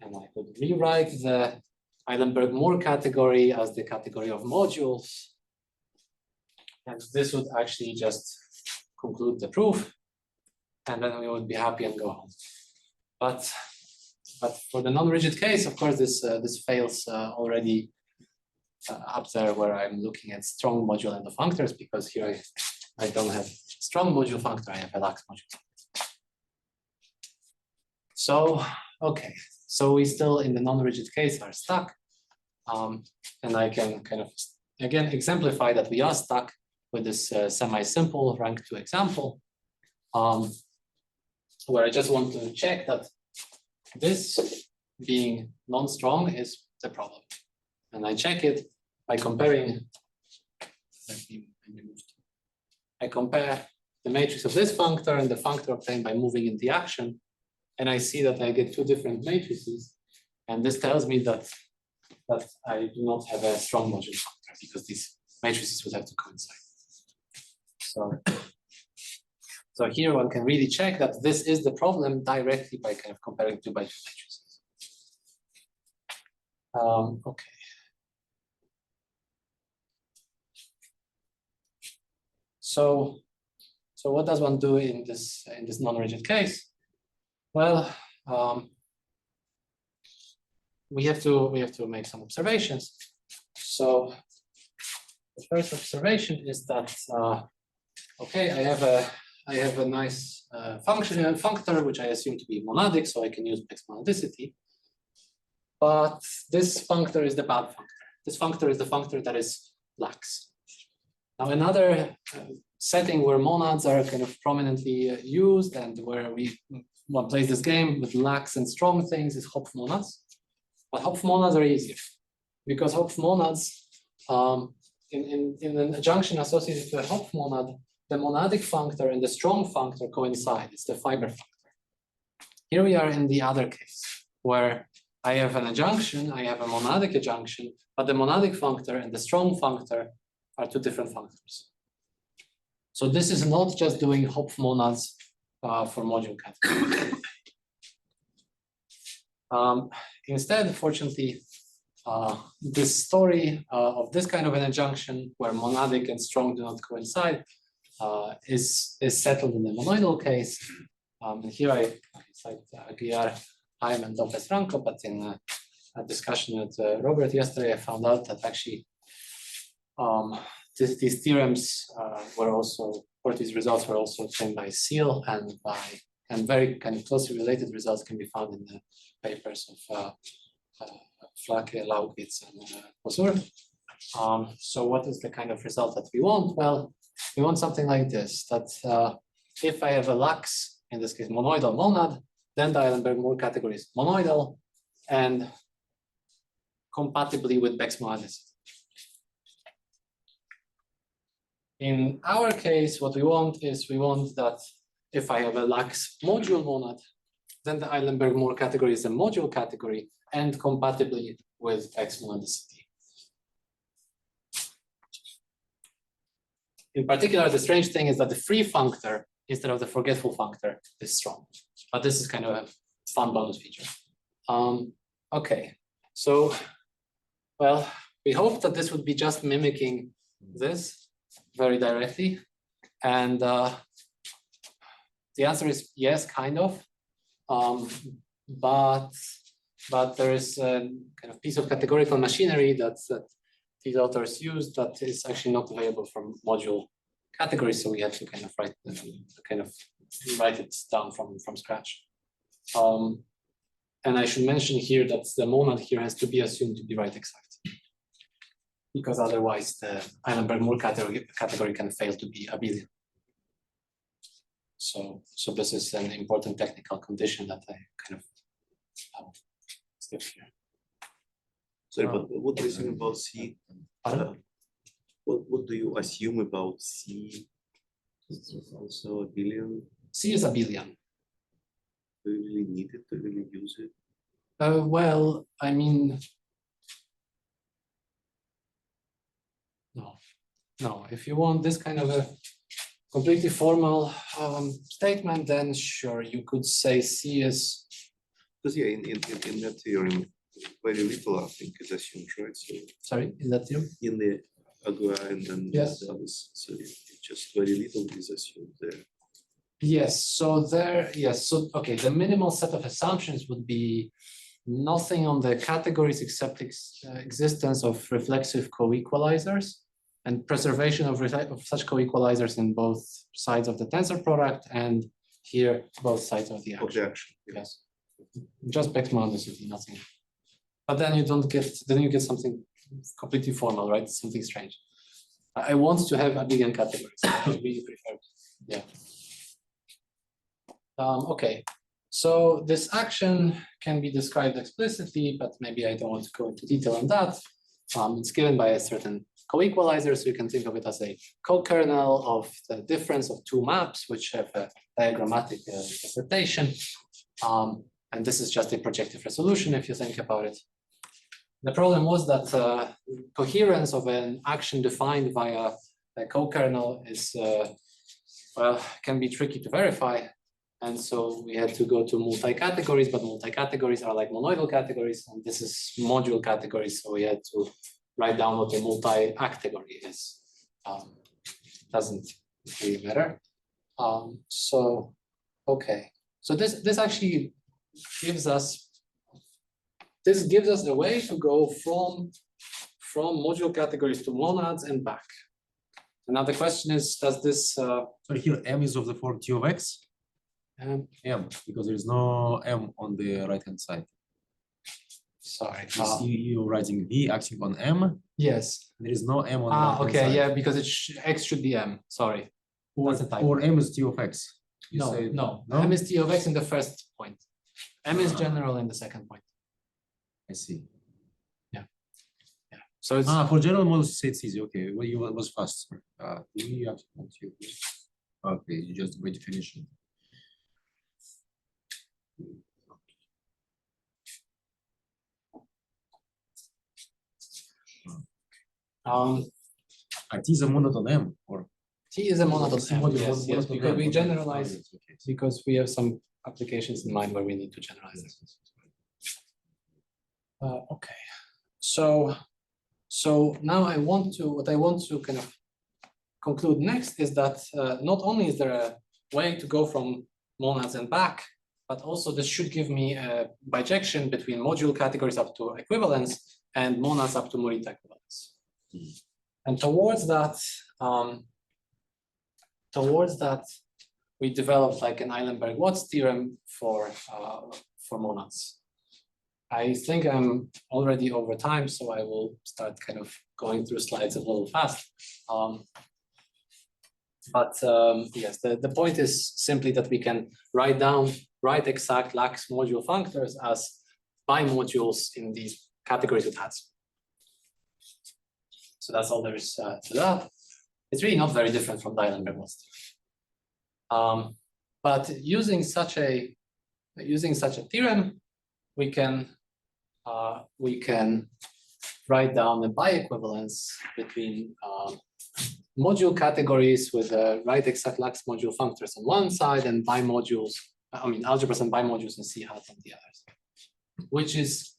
[SPEAKER 1] and I could rewrite the Eilenberg-Moore category as the category of modules, and this would actually just conclude the proof, and then we would be happy and go home. But for the non-rigid case, of course, this fails already up there where I'm looking at strong module endofunctors, because here I don't have strong module functor, I have a lax module functor. So, okay, so we still in the non-rigid case are stuck. And I can kind of, again, exemplify that we are stuck with this semi-simple rank 2 example, where I just want to check that this being non-strong is the problem. And I check it by comparing, I compare the matrix of this functor and the functor obtained by moving in the action, and I see that I get two different matrices, and this tells me that I do not have a strong module functor because these matrices would have to coincide. So here one can really check that this is the problem directly by kind of comparing 2 by 2 matrices. Okay. So what does one do in this non-rigid case? Well, we have to make some observations. So the first observation is that okay, I have a nice functor which I assume to be monadic, so I can use Beck's monadicity. But this functor is the bad functor. This functor is the functor that is lax. Now another setting where monads are kind of prominently used and where one plays this game with lax and strong things is Hopf monads. But Hopf monads are easier because Hopf monads, in an adjunction associated to a Hopf monad, the monadic functor and the strong functor coincide. It's the fiber functor. Here we are in the other case where I have an adjunction, I have a monadic adjunction, but the monadic functor and the strong functor are two different functors. So this is not just doing Hopf monads for module category. Instead, fortunately, this story of this kind of an adjunction where monadic and strong do not coincide is settled in the monoidal case. And here I cite Aguiar, Haim, and Lopez Franco, but in a discussion with Robert yesterday, I found out that actually these theorems were also, or these results were also obtained by Seal and very kind of closely related results can be found in the papers of Flake, Laukitz, and Posur. So what is the kind of result that we want? Well, we want something like this, that if I have a lax, in this case monoidal monad, then the Eilenberg-Moore category is monoidal and compatibly with Beck's monadicity. In our case, what we want is that if I have a lax module monad, then the Eilenberg-Moore category is a module category and compatibly with Beck's monadicity. In particular, the strange thing is that the free functor instead of the forgetful functor is strong. But this is kind of a fun bonus feature. Okay, so, well, we hope that this would be just mimicking this very directly. And the answer is yes, kind of. But there is a kind of piece of categorical machinery that these authors use that is actually not available from module categories. So we have to kind of write it down from scratch. And I should mention here that the monad here has to be assumed to be right exact, because otherwise the Eilenberg-Moore category can fail to be abelian. So this is an important technical condition that I kind of skip here.
[SPEAKER 2] Sorry, but what do you assume about C? What do you assume about C? It's also abelian.
[SPEAKER 1] C is abelian.
[SPEAKER 2] Do you really need it? Do you really use it?
[SPEAKER 1] Well, I mean, no. If you want this kind of a completely formal statement, then sure, you could say C is.
[SPEAKER 2] Because yeah, in that theorem, very little I think is assumed, right? So
[SPEAKER 1] Sorry, is that you?
[SPEAKER 2] in the Agua and then
[SPEAKER 1] Yes.
[SPEAKER 2] the others, so just very little is assumed there.
[SPEAKER 1] Yes. So okay. The minimal set of assumptions would be nothing on the categories except existence of reflexive co-equalizers and preservation of such co-equalizers in both sides of the tensor product and here both sides of the action. Yes. Just Beckmann modicity, nothing. But then you don't get, then you get something completely formal, right? Something strange. I want to have abelian categories. I really prefer. Yeah. Okay. So this action can be described explicitly, but maybe I don't want to go into detail on that. It's given by a certain co-equalizer, so you can think of it as a co-kernel of the difference of two maps, which have a diagrammatic representation. And this is just a projective resolution if you think about it. The problem was that coherence of an action defined via a co-kernel is, well, can be tricky to verify. And so we had to go to multi-categories, but multi-categories are like monoidal categories, and this is module categories. So we had to write down what a multi-category is. Doesn't really matter. So, okay. So this actually gives us a way to go from module categories to monads and back. And now the question is, does this?
[SPEAKER 4] So here M is of the form T of X. M, because there is no M on the right hand side.
[SPEAKER 1] Sorry.
[SPEAKER 4] You're writing V acting on M.
[SPEAKER 1] Yes.
[SPEAKER 4] There is no M on the right hand
[SPEAKER 1] okay,
[SPEAKER 4] side.
[SPEAKER 1] yeah, because X should be M. Sorry.
[SPEAKER 4] Or M is T of X.
[SPEAKER 1] No, M is T of X in the first point. M is general in the second point.
[SPEAKER 4] I see.
[SPEAKER 1] Yeah. So it's
[SPEAKER 4] for general models, you say it's easy. Okay, well, you was fast. Okay, you just by definition. T is a monad on M, or
[SPEAKER 1] T is a monad on M. Yes,
[SPEAKER 4] monad on
[SPEAKER 1] because
[SPEAKER 4] M.
[SPEAKER 1] we
[SPEAKER 4] Okay.
[SPEAKER 1] generalize
[SPEAKER 4] Okay.
[SPEAKER 1] because we have some applications in mind where we need to generalize it. Okay, so now what I want to kind of conclude next is that not only is there a way to go from monads and back, but also this should give me a bijection between module categories up to equivalence and monads up to Morita equivalence. And towards that, we developed like an Eilenberg-Watts theorem for monads. I think I'm already over time, so I will start kind of going through slides a little fast. Yes, the point is simply that we can write exact lax module functors as bimodules in these categories with hats. So that's all there is to that. It's really not very different from the Eilenberg-Watts theorem. But using such a theorem, we can write down a biequivalence between module categories with right exact lax module functors on one side and bimodules, I mean algebras and bimodules and C hat on the other side, which is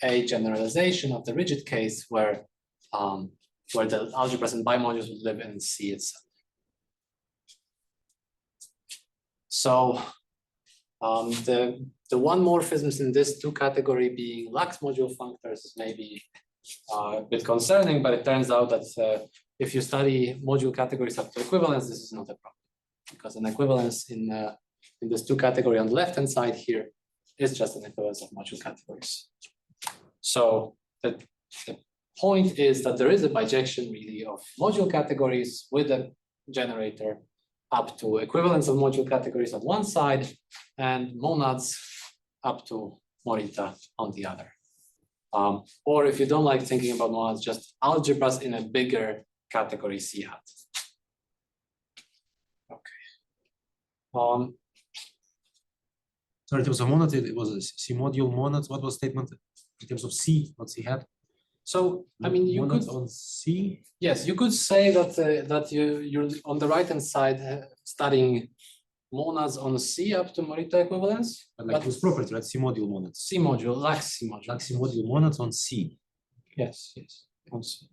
[SPEAKER 1] a generalization of the rigid case where the algebras and bimodules would live in C itself. So the one morphisms in this two category being lax module functors is maybe a bit concerning, but it turns out that if you study module categories up to equivalence, this is not a problem, because an equivalence in this two category on the left hand side here is just an equivalence of module categories. So the point is that there is a bijection really of module categories with a generator up to equivalence of module categories on one side and monads up to Morita on the other. Or if you don't like thinking about monads, just algebras in a bigger category C hat. Okay.
[SPEAKER 4] Sorry, it was a monad, it was a C module monads. What was statement in terms of C, not C hat?
[SPEAKER 1] So, I mean, you
[SPEAKER 4] monads
[SPEAKER 1] could
[SPEAKER 4] on C.
[SPEAKER 1] Yes, you could say that that you're on the right hand side studying monads on C up to Morita equivalence.
[SPEAKER 4] But like this property, right? C module monads.
[SPEAKER 1] C module, lax C module.
[SPEAKER 4] Like C module monads on C.
[SPEAKER 1] Yes, yes. On C.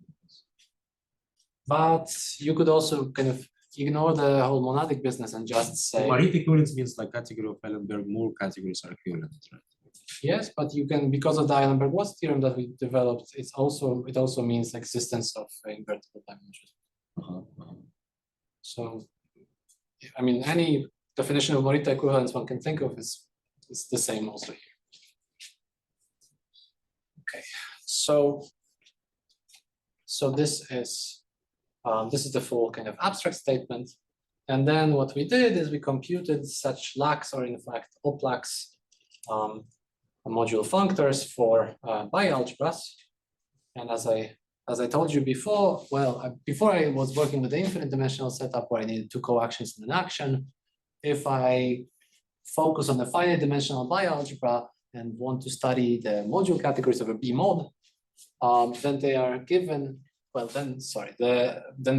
[SPEAKER 1] But you could also kind of ignore the whole monadic business and just say
[SPEAKER 4] Morita equivalence means like category of Eilenberg, more categories are equivalent, right?
[SPEAKER 1] yes, but you can, because of the Eilenberg-Watts theorem that we developed, it also means existence of invertible dimensions. So, I mean, any definition of Morita equivalence one can think of is the same also here. Okay, so this is the full kind of abstract statement, and then what we did is we computed such lax, or in fact oplax, module functors for bialgebras. And as I told you before, well, before I was working with the infinite dimensional setup where I needed two coactions and an action. If I focus on the finite dimensional bialgebra and want to study the module categories of a B mod, then they are given, well, then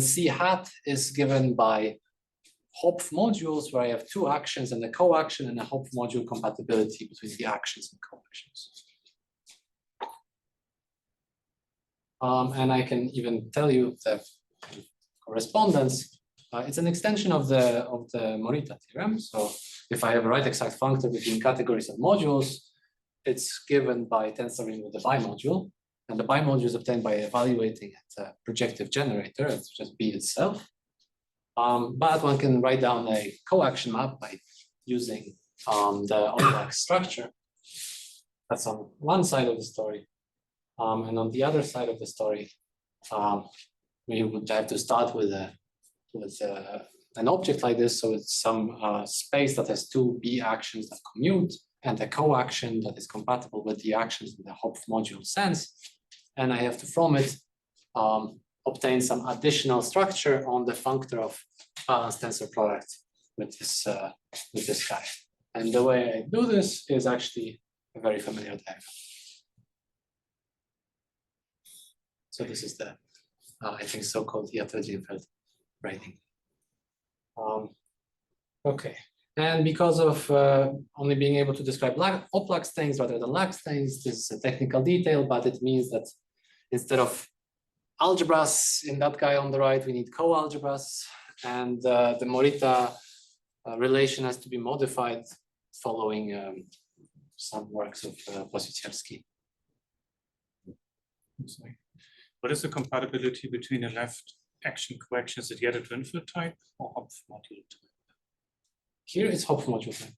[SPEAKER 1] C hat is given by Hopf modules where I have two actions and a coaction and a Hopf module compatibility between the actions and coactions. And I can even tell you the correspondence. It's an extension of the Morita theorem. So if I have a right exact functor between categories of modules, it's given by tensoring with the bimodule. And the bimodule is obtained by evaluating a projective generator, it's just B itself. But one can write down a coaction map by using the Ostrik structure. That's on one side of the story. And on the other side of the story, we would have to start with an object like this. So it's some space that has two B actions that commute and a coaction that is compatible with the actions in the Hopf module sense. And I have to, from it, obtain some additional structure on the functor of balanced tensor product with this guy. And the way I do this is actually a very familiar diagram. So this is the, I think, so-called Dieter-Dienfeld writing. Okay, and because of only being able to describe oplax things rather than lax things, this is a technical detail, but it means that instead of algebras in that guy on the right, we need co-algebras, and the Morita relation has to be modified following some works of Posicielski.
[SPEAKER 7] Sorry. What is the compatibility between the left action coactions at Dieter-Dienfeld type or Hopf module type?
[SPEAKER 1] Here it's Hopf module type.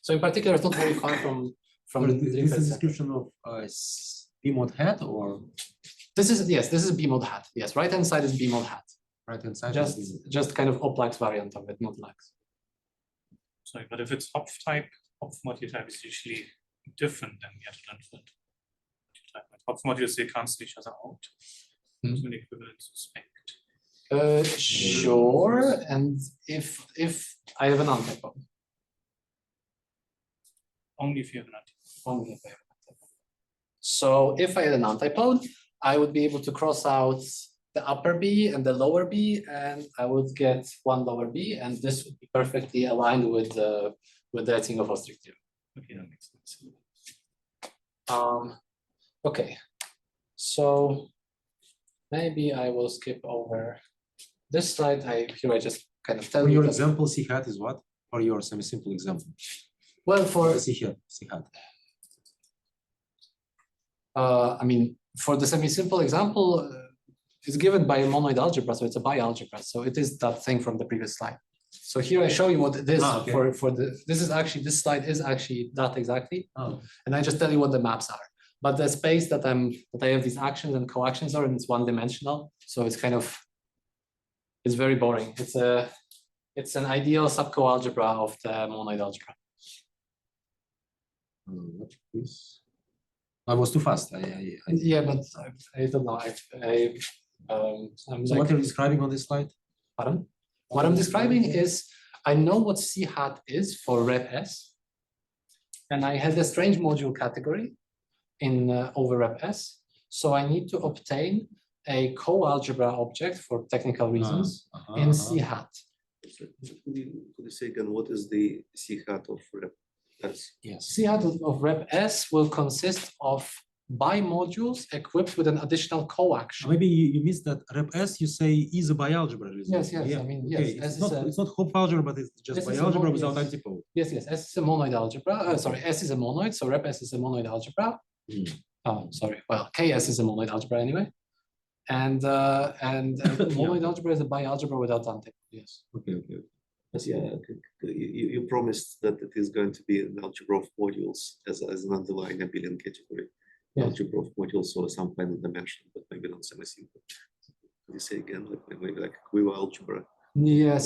[SPEAKER 1] So in particular, it's not very far from
[SPEAKER 4] this is a description of B mod hat, or
[SPEAKER 1] this is, yes, this is B mod hat. Yes, right hand side is B mod hat.
[SPEAKER 4] right hand side.
[SPEAKER 1] Just kind of oplax variant of it, not lax.
[SPEAKER 7] Sorry, but if it's Hopf type, Hopf module type is usually different than Dieter-Dienfeld type. Hopf modules, they cancel each other out. So an equivalent suspect.
[SPEAKER 1] Sure, and if I have an untype of it.
[SPEAKER 7] Only if you have an anti.
[SPEAKER 1] Only if I have an untype. So if I had an antipode, I would be able to cross out the upper B and the lower B, and I would get one lower B, and this would be perfectly aligned with the Etingof and Ostrik theorem.
[SPEAKER 7] Okay, that makes sense.
[SPEAKER 1] Okay, so maybe I will skip over this slide. Here I just kind of tell
[SPEAKER 4] For
[SPEAKER 1] you
[SPEAKER 4] your
[SPEAKER 1] that-
[SPEAKER 4] example, C hat is what? For your semi-simple example.
[SPEAKER 1] well, for
[SPEAKER 4] C hat.
[SPEAKER 1] I mean, for the semi-simple example, it's given by a monoid algebra, so it's a bi-algebra. So it is that thing from the previous slide. So here I show you what it is
[SPEAKER 4] okay.
[SPEAKER 1] for the. This slide is actually that exactly,
[SPEAKER 4] Oh,
[SPEAKER 1] and I just tell you what the maps are. But the space that I have these actions and coactions are, and it's one-dimensional, so it's kind of, it's very boring. It's an ideal subcoalgebra of the monoid algebra.
[SPEAKER 4] what is? I was too fast.
[SPEAKER 1] Yeah, but I don't know. I'm
[SPEAKER 4] So
[SPEAKER 1] like,
[SPEAKER 4] what you're describing on this slide?
[SPEAKER 1] pardon? What I'm describing is I know what C hat is for rep S, and I had a strange module category in over rep S. So I need to obtain a co-algebra object for technical reasons in C hat.
[SPEAKER 2] Could you say again, what is the C hat of rep S?
[SPEAKER 4] Yes.
[SPEAKER 1] C hat of rep S will consist of bimodules equipped with an additional coaction.
[SPEAKER 4] Maybe you missed that rep S. You say is a bialgebra.
[SPEAKER 1] Yes, yes. I mean, yes.
[SPEAKER 4] Okay.
[SPEAKER 1] S
[SPEAKER 4] It's
[SPEAKER 1] is
[SPEAKER 4] not Hopf algebra, but it's just
[SPEAKER 1] S is a
[SPEAKER 4] bialgebra
[SPEAKER 1] mod-
[SPEAKER 4] without
[SPEAKER 1] yes.
[SPEAKER 4] antipode.
[SPEAKER 1] Yes, yes. S is a monoid algebra. Sorry, S is a monoid, so rep S is a monoid algebra. Oh, sorry. Well, KS is a monoid algebra anyway. And monoid algebra is a bialgebra without antipode. Yes.
[SPEAKER 4] Okay.
[SPEAKER 2] Yes, yeah, you promised that it is going to be an algebra of modules as an underlying abelian category.
[SPEAKER 1] Yeah.
[SPEAKER 2] Algebra of modules or some finite dimension, but maybe not semi-simple. Could you say again, maybe like equivalent algebra?
[SPEAKER 1] Yes.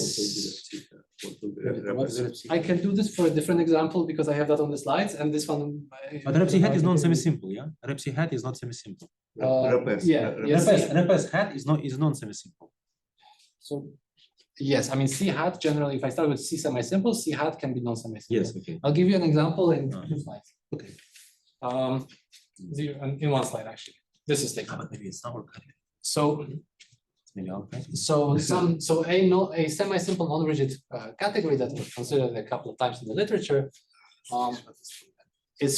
[SPEAKER 2] What will be rep
[SPEAKER 4] What
[SPEAKER 2] S?
[SPEAKER 4] is rep C?
[SPEAKER 1] I can do this for a different example because I have that on the slides, and this one.
[SPEAKER 4] But rep C hat is not semi-simple, yeah? Rep C hat is not semi-simple.
[SPEAKER 2] Rep S,
[SPEAKER 1] yeah,
[SPEAKER 2] rep
[SPEAKER 1] yes.
[SPEAKER 2] S.
[SPEAKER 4] Rep S hat is non-semi-simple.
[SPEAKER 1] So, yes, I mean C hat generally. If I start with C semi-simple, C hat can be non-semi-simple.
[SPEAKER 4] Yes. Okay.
[SPEAKER 1] I'll give you an example in
[SPEAKER 4] Ah.
[SPEAKER 1] 2 slides.
[SPEAKER 4] Okay.
[SPEAKER 1] In 1 slide actually. This is taken.
[SPEAKER 4] But maybe it's not working.
[SPEAKER 1] So
[SPEAKER 4] Maybe okay.
[SPEAKER 1] a semi-simple non-rigid category that was considered a couple of times in the literature is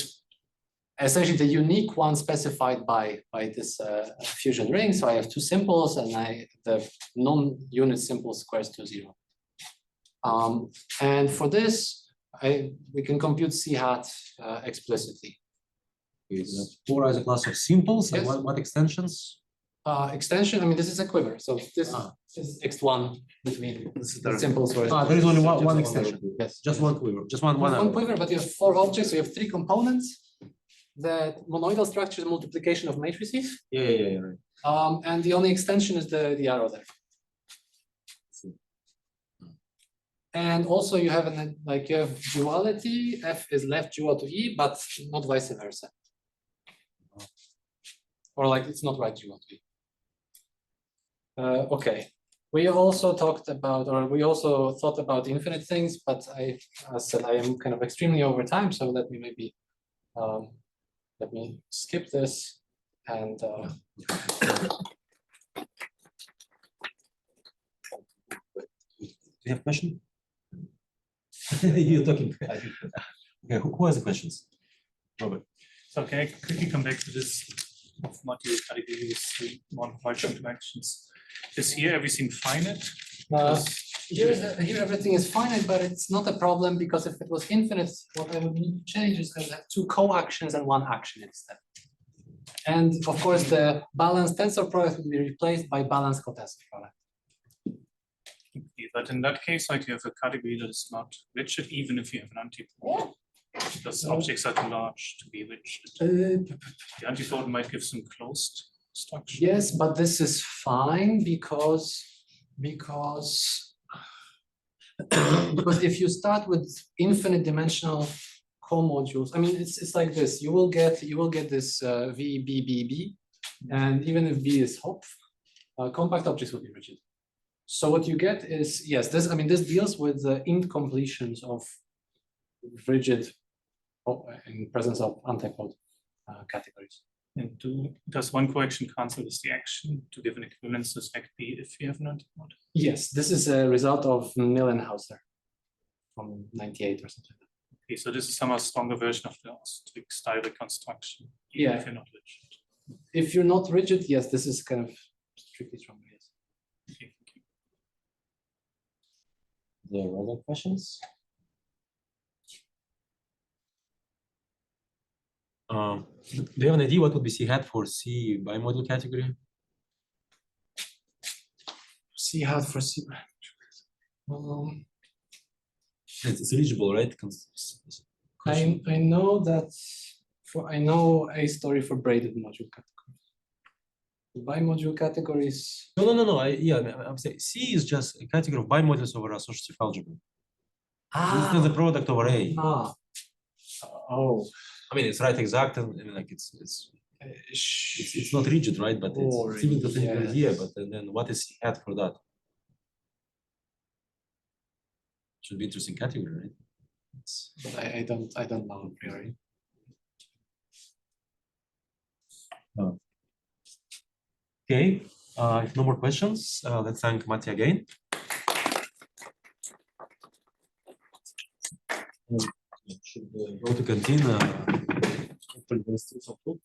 [SPEAKER 1] essentially the unique one specified by this fusion ring. So I have 2 simples, and the non-unit simple squares to 0. And for this, we can compute C hat explicitly.
[SPEAKER 4] Is 4 as a class of simples, and
[SPEAKER 1] Yes.
[SPEAKER 4] what extensions?
[SPEAKER 1] Extension, I mean, this is a quiver. So this
[SPEAKER 4] Ah.
[SPEAKER 1] is x1 between
[SPEAKER 2] This is
[SPEAKER 1] the
[SPEAKER 2] the
[SPEAKER 1] simples. where-
[SPEAKER 4] There is only one
[SPEAKER 1] Just
[SPEAKER 4] extension.
[SPEAKER 1] Yes.
[SPEAKER 4] Just one quiver. Just one
[SPEAKER 1] One
[SPEAKER 4] arrow.
[SPEAKER 1] quiver, but you have 4 objects, so you have 3 components. The monoidal structure is multiplication of matrices,
[SPEAKER 4] Yeah. Right.
[SPEAKER 1] and the only extension is the arrow there. And also you have you have duality. F is left dual to E, but not vice versa. Or like it's not right dual to E. Okay. We also talked about, or we also thought about infinite things, but I said I am kind of extremely over time, so let me skip this and
[SPEAKER 4] Do you have a question? You're talking. Okay, who has the questions? Robert.
[SPEAKER 7] So can I quickly come back to this of module category with 3 non-partial interactions? Is here everything finite?
[SPEAKER 1] here everything is finite, but it's not a problem because if it was infinite, what I would need to change is I would have 2 co-actions and 1 action instead. And of course, the balanced tensor product would be replaced by balanced cotessor product.
[SPEAKER 7] But in that case, like you have a category that is not rigid, even if you have an antipode. Because objects are too large to be rigid. The antipode might give some closed structure.
[SPEAKER 1] Yes, but this is fine because if you start with infinite dimensional comodules, I mean it's like this. You will get this V B B B, and even if B is Hopf, compact objects will be rigid. So what you get is this deals with the incompletions of rigid in presence of antipode categories.
[SPEAKER 7] And does one correction cancel with the action to give an equivalence to spec B if we have an antipode?
[SPEAKER 1] Yes, this is a result of Millenhauser from 98 or something.
[SPEAKER 7] Okay, so this is somehow stronger version of the Ostrik style reconstruction.
[SPEAKER 1] Yeah.
[SPEAKER 7] If you're not rigid.
[SPEAKER 1] If you're not rigid, yes, this is kind of strictly stronger. Yes.
[SPEAKER 7] Okay, thank you.
[SPEAKER 4] There are other questions? Do you have an idea what would be C hat for C bimodal category?
[SPEAKER 1] See how for C.
[SPEAKER 4] It's eligible, right?
[SPEAKER 1] I know that I know a story for braided module categories. The bimodule categories.
[SPEAKER 4] No. I'm saying C is just a category of bimodules over associative algebra. This is the product over A.
[SPEAKER 1] Oh.
[SPEAKER 4] I mean, it's right exact and like it's not rigid, right? But it's even the same idea. But then what is C hat for that? Should be interesting category, right?
[SPEAKER 1] But I don't know a priori.
[SPEAKER 4] Okay, if no more questions, let's thank Matti again. Should go to canteen. Hopefully there's still some food.